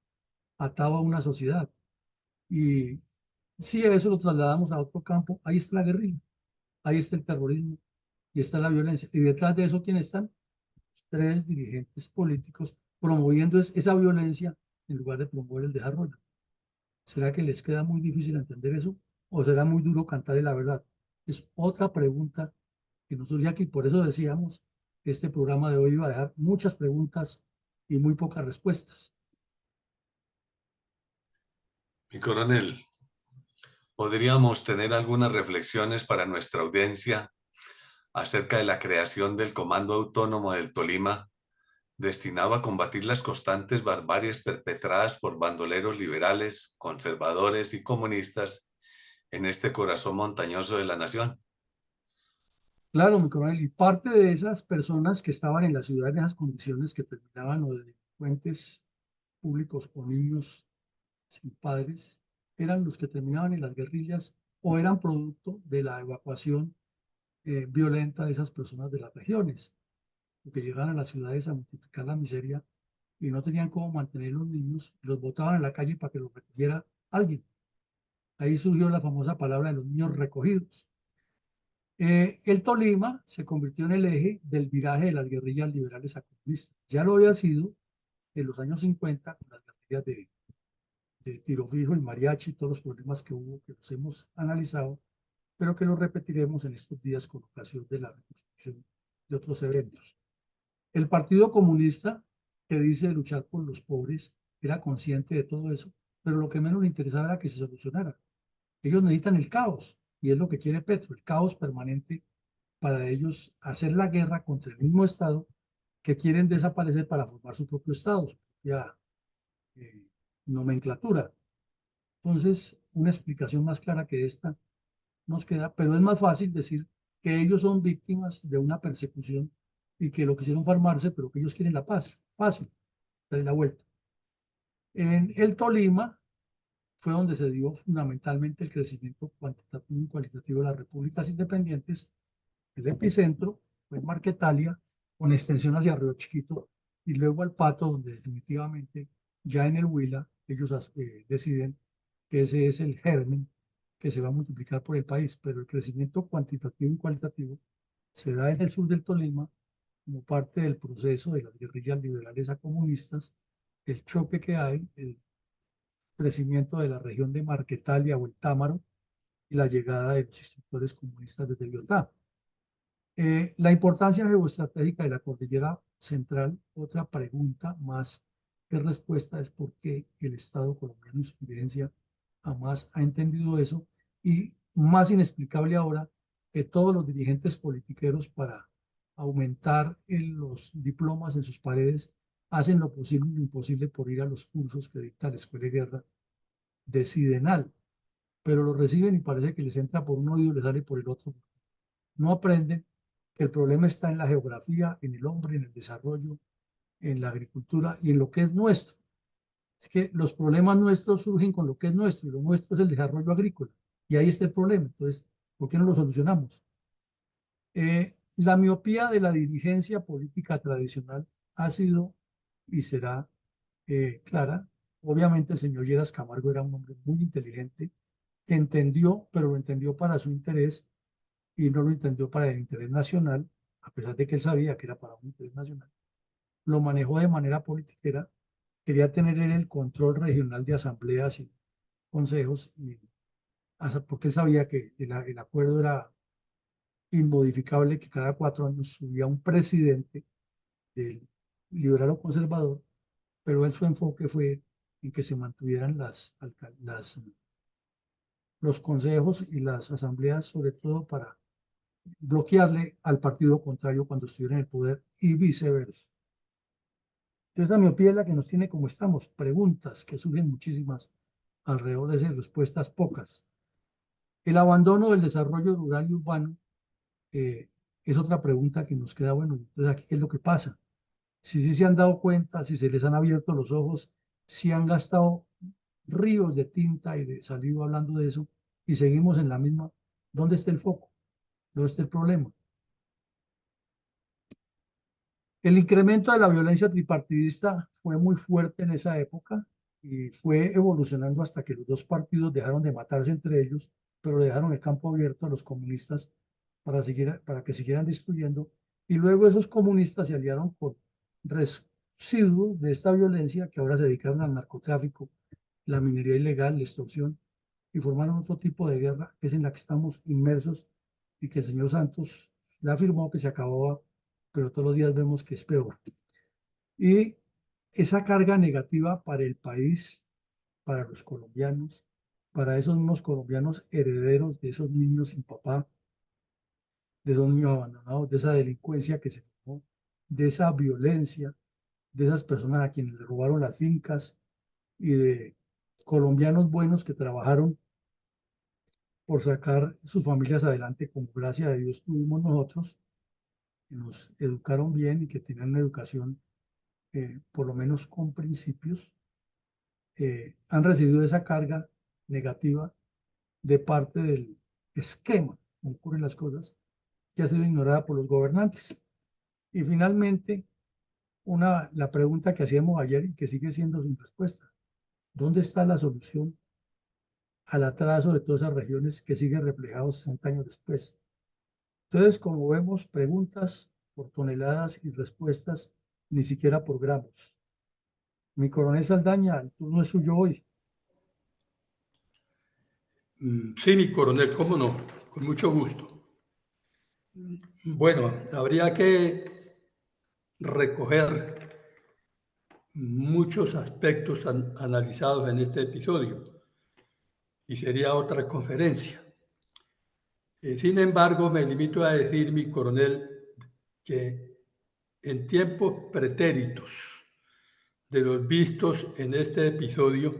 atado a una sociedad. Y si eso lo trasladamos a otro campo, ahí está la guerrilla, ahí está el terrorismo y está la violencia. Y detrás de eso, ¿quiénes están? Los tres dirigentes políticos promoviendo esa violencia en lugar de promover el desarrollo. ¿Será que les queda muy difícil entender eso? ¿O será muy duro cantarle la verdad? Es otra pregunta que nos surge aquí. Por eso decíamos que este programa de hoy iba a dejar muchas preguntas y muy pocas respuestas. Mi coronel, ¿podríamos tener algunas reflexiones para nuestra audiencia acerca de la creación del Comando Autónomo del Tolima, destinado a combatir las constantes barbaries perpetradas por bandoleros liberales, conservadores y comunistas en este corazón montañoso de la nación? Claro, mi coronel, y parte de esas personas que estaban en la ciudad en esas condiciones que terminaban o de delincuentes públicos o niños sin padres, eran los que terminaban en las guerrillas o eran producto de la evacuación violenta de esas personas de las regiones, porque llegaban a las ciudades a multiplicar la miseria y no tenían cómo mantener los niños, los botaban en la calle para que los recogiera alguien. Ahí surgió la famosa palabra de los niños recogidos. El Tolima se convirtió en el eje del viraje de las guerrillas liberales a comunistas. Ya lo había sido en los años 50 con las guerrillas de Tiro Fijo y Mariachi, todos los problemas que hubo, que los hemos analizado, pero que lo repetiremos en estos días con ocasión de la reconstrucción de otros eventos. El Partido Comunista, que dice luchar por los pobres, era consciente de todo eso, pero lo que menos le interesaba era que se solucionara. Ellos necesitan el caos, y es lo que quiere Petro, el caos permanente para ellos hacer la guerra contra el mismo Estado que quieren desaparecer para formar su propio Estado, su propia eh, nomenclatura. Entonces, una explicación más clara que esta nos queda, pero es más fácil decir que ellos son víctimas de una persecución y que lo quisieron farmarse, pero que ellos quieren la paz. Fácil, darle la vuelta. En el Tolima fue donde se dio fundamentalmente el crecimiento cuantitativo y cualitativo de las repúblicas independientes. El epicentro fue en Marquetalia, con extensión hacia Río Chiquito, y luego al Pato, donde definitivamente ya en el Huila ellos deciden que ese es el germen que se va a multiplicar por el país, pero el crecimiento cuantitativo y cualitativo se da en el sur del Tolima como parte del proceso de las guerrillas liberales a comunistas, el choque que hay, el crecimiento de la región de Marquetalia o el Támaro y la llegada de los instructores comunistas desde Biotá. La importancia geoestratégica de la cordillera central, otra pregunta más que respuesta es por qué el Estado colombiano en su vigencia jamás ha entendido eso y más inexplicable ahora que todos los dirigentes politiqueros para aumentar los diplomas en sus paredes hacen lo posible y lo imposible por ir a los cursos que dicta la Escuela de Guerra de Sidenal, pero lo reciben y parece que les entra por un oído y les sale por el otro. No aprenden que el problema está en la geografía, en el hombre, en el desarrollo, en la agricultura y en lo que es nuestro. Es que los problemas nuestros surgen con lo que es nuestro y lo nuestro es el desarrollo agrícola. Y ahí está el problema. Entonces, ¿por qué no lo solucionamos? La miopía de la dirigencia política tradicional ha sido y será clara. Obviamente el señor Lleras Camargo era un hombre muy inteligente que entendió, pero lo entendió para su interés y no lo entendió para el interés nacional, a pesar de que él sabía que era para un interés nacional. Lo manejó de manera politiquera, quería tener él el control regional de asambleas y consejos, porque él sabía que el acuerdo era inmodificable, que cada 4 años subía un presidente del liberal o conservador, pero él su enfoque fue en que se mantuvieran los consejos y las asambleas, sobre todo para bloquearle al partido contrario cuando estuviera en el poder y viceversa. Entonces, la miopía es la que nos tiene como estamos. Preguntas que surgen muchísimas alrededor de esas respuestas pocas. El abandono del desarrollo rural y urbano es otra pregunta que nos queda, bueno, entonces aquí qué es lo que pasa. Si sí se han dado cuenta, si se les han abierto los ojos, si han gastado ríos de tinta y de saliva hablando de eso y seguimos en la misma, ¿dónde está el foco? ¿Dónde está el problema? El incremento de la violencia tripartidista fue muy fuerte en esa época y fue evolucionando hasta que los dos partidos dejaron de matarse entre ellos, pero dejaron el campo abierto a los comunistas para que siguieran destruyendo. Y luego esos comunistas se aliaron con residuos de esta violencia que ahora se dedicaron al narcotráfico, la minería ilegal, la extorsión, y formaron otro tipo de guerra que es en la que estamos inmersos y que el señor Santos le afirmó que se acababa, pero todos los días vemos que es peor. Y esa carga negativa para el país, para los colombianos, para esos mismos colombianos herederos de esos niños sin papá, de esos niños abandonados, de esa delincuencia que se formó, de esa violencia, de esas personas a quienes le robaron las fincas y de colombianos buenos que trabajaron por sacar sus familias adelante, como gracias a Dios tuvimos nosotros, que nos educaron bien y que tienen una educación por lo menos con principios, han recibido esa carga negativa de parte del esquema, como ocurren las cosas, que ha sido ignorada por los gobernantes. Y finalmente, la pregunta que hacíamos ayer y que sigue siendo sin respuesta, ¿dónde está la solución al atraso de todas esas regiones que sigue reflejado 60 años después? Entonces, como vemos, preguntas por toneladas y respuestas ni siquiera por gramos. Mi coronel Saldaña, el turno es suyo hoy. Sí, mi coronel, cómo no, con mucho gusto. Bueno, habría que recoger muchos aspectos analizados en este episodio y sería otra conferencia. Sin embargo, me limito a decir, mi coronel, que en tiempos pretéritos de los vistos en este episodio,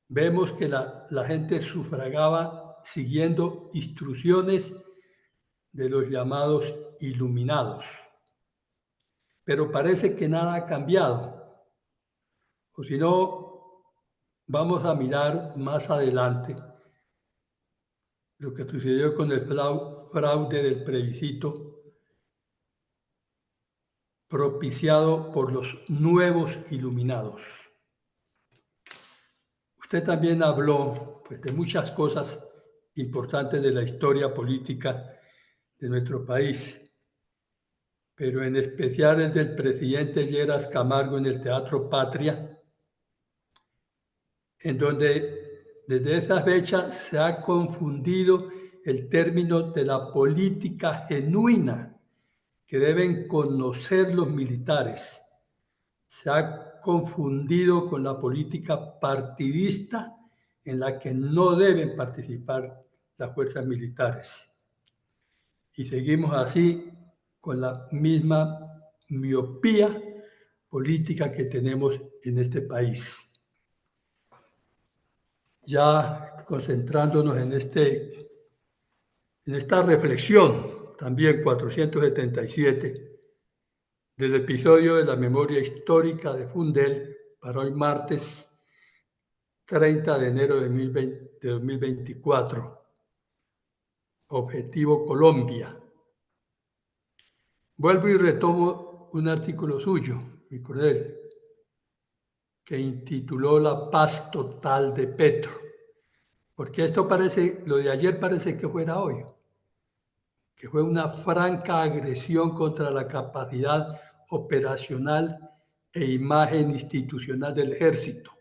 vemos que la gente sufragaba siguiendo instrucciones de los llamados iluminados. Pero parece que nada ha cambiado. O si no, vamos a mirar más adelante lo que sucedió con el fraude del plebiscito propiciado por los nuevos iluminados. Usted también habló pues, de muchas cosas importantes de la historia política de nuestro país, pero en especial el del presidente Lleras Camargo en el Teatro Patria, en donde desde esa fecha se ha confundido el término de la política genuina que deben conocer los militares. Se ha confundido con la política partidista en la que no deben participar las fuerzas militares. Y seguimos así con la misma miopía política que tenemos en este país. Ya concentrándonos en esta reflexión, también 477, del episodio de la memoria histórica de Fundel para hoy martes 30 de enero de 2024. Objetivo Colombia. Vuelvo y retomo un artículo suyo, mi coronel, que intituló La paz total de Petro. Porque esto parece, lo de ayer parece que fuera hoy, que fue una franca agresión contra la capacidad operacional e imagen institucional del ejército.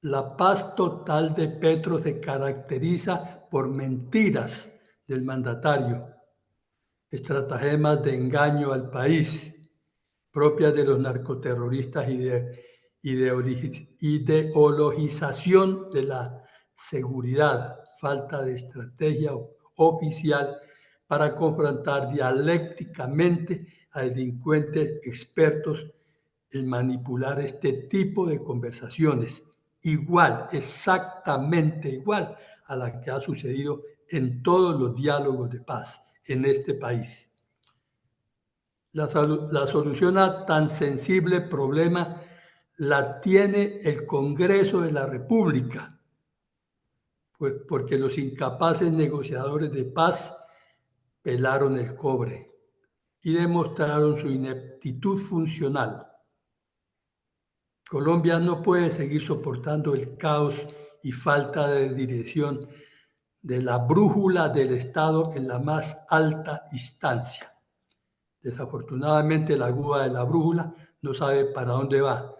La paz total de Petro se caracteriza por mentiras del mandatario, estratagemas de engaño al país, propias de los narcoterroristas y de ideologización de la seguridad, falta de estrategia oficial para confrontar dialécticamente a delincuentes expertos en manipular este tipo de conversaciones, igual, exactamente igual a la que ha sucedido en todos los diálogos de paz en este país. La solución a tan sensible problema la tiene el Congreso de la República, pues porque los incapaces negociadores de paz pelaron el cobre y demostraron su ineptitud funcional. Colombia no puede seguir soportando el caos y falta de dirección de la brújula del Estado en la más alta instancia. Desafortunadamente, la aguja de la brújula no sabe para dónde va,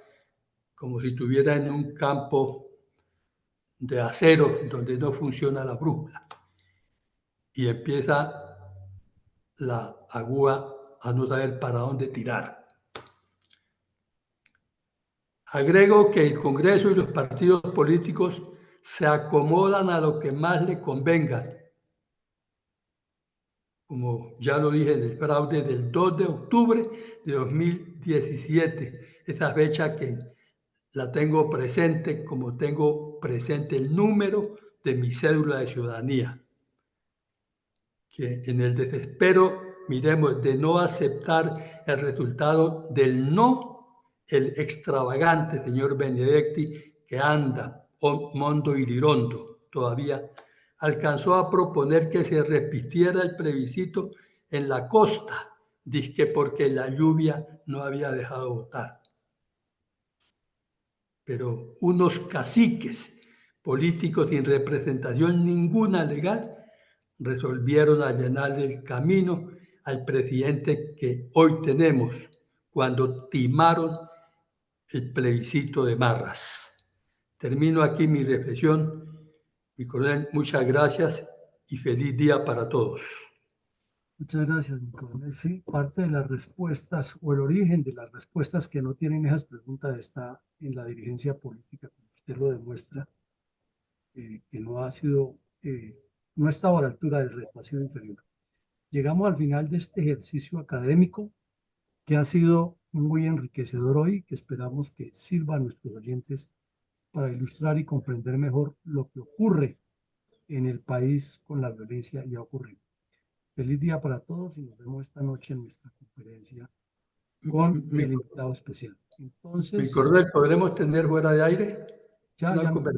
como si estuviera en un campo de acero donde no funciona la brújula. Y empieza la aguja a no saber para dónde tirar. Agrego que el Congreso y los partidos políticos se acomodan a lo que más le convenga. Como ya lo dije, en el fraude del 2 de octubre de 2017, esa fecha que la tengo presente como tengo presente el número de mi cédula de ciudadanía. Que en el desespero, miremos, de no aceptar el resultado del no, el extravagante señor Benedetti, que anda mondo y lirondo todavía, alcanzó a proponer que se repitiera el plebiscito en la costa, dizque porque la lluvia no había dejado votar. Pero unos caciques políticos sin representación ninguna legal resolvieron allanar el camino al presidente que hoy tenemos cuando timaron el plebiscito de Marras. Termino aquí mi reflexión. Mi coronel, muchas gracias y feliz día para todos. Muchas gracias, mi coronel. Sí, parte de las respuestas o el origen de las respuestas que no tienen esas preguntas está en la dirigencia política, como usted lo demuestra, que no ha sido, no ha estado a la altura del reto, ha sido inferior. Llegamos al final de este ejercicio académico que ha sido muy enriquecedor hoy, que esperamos que sirva a nuestros oyentes para ilustrar y comprender mejor lo que ocurre en el país con la violencia y ha ocurrido. Feliz día para todos y nos vemos esta noche en nuestra conferencia con el invitado especial. Entonces, Mi coronel, ¿podremos tener fuera de aire ya una conversación?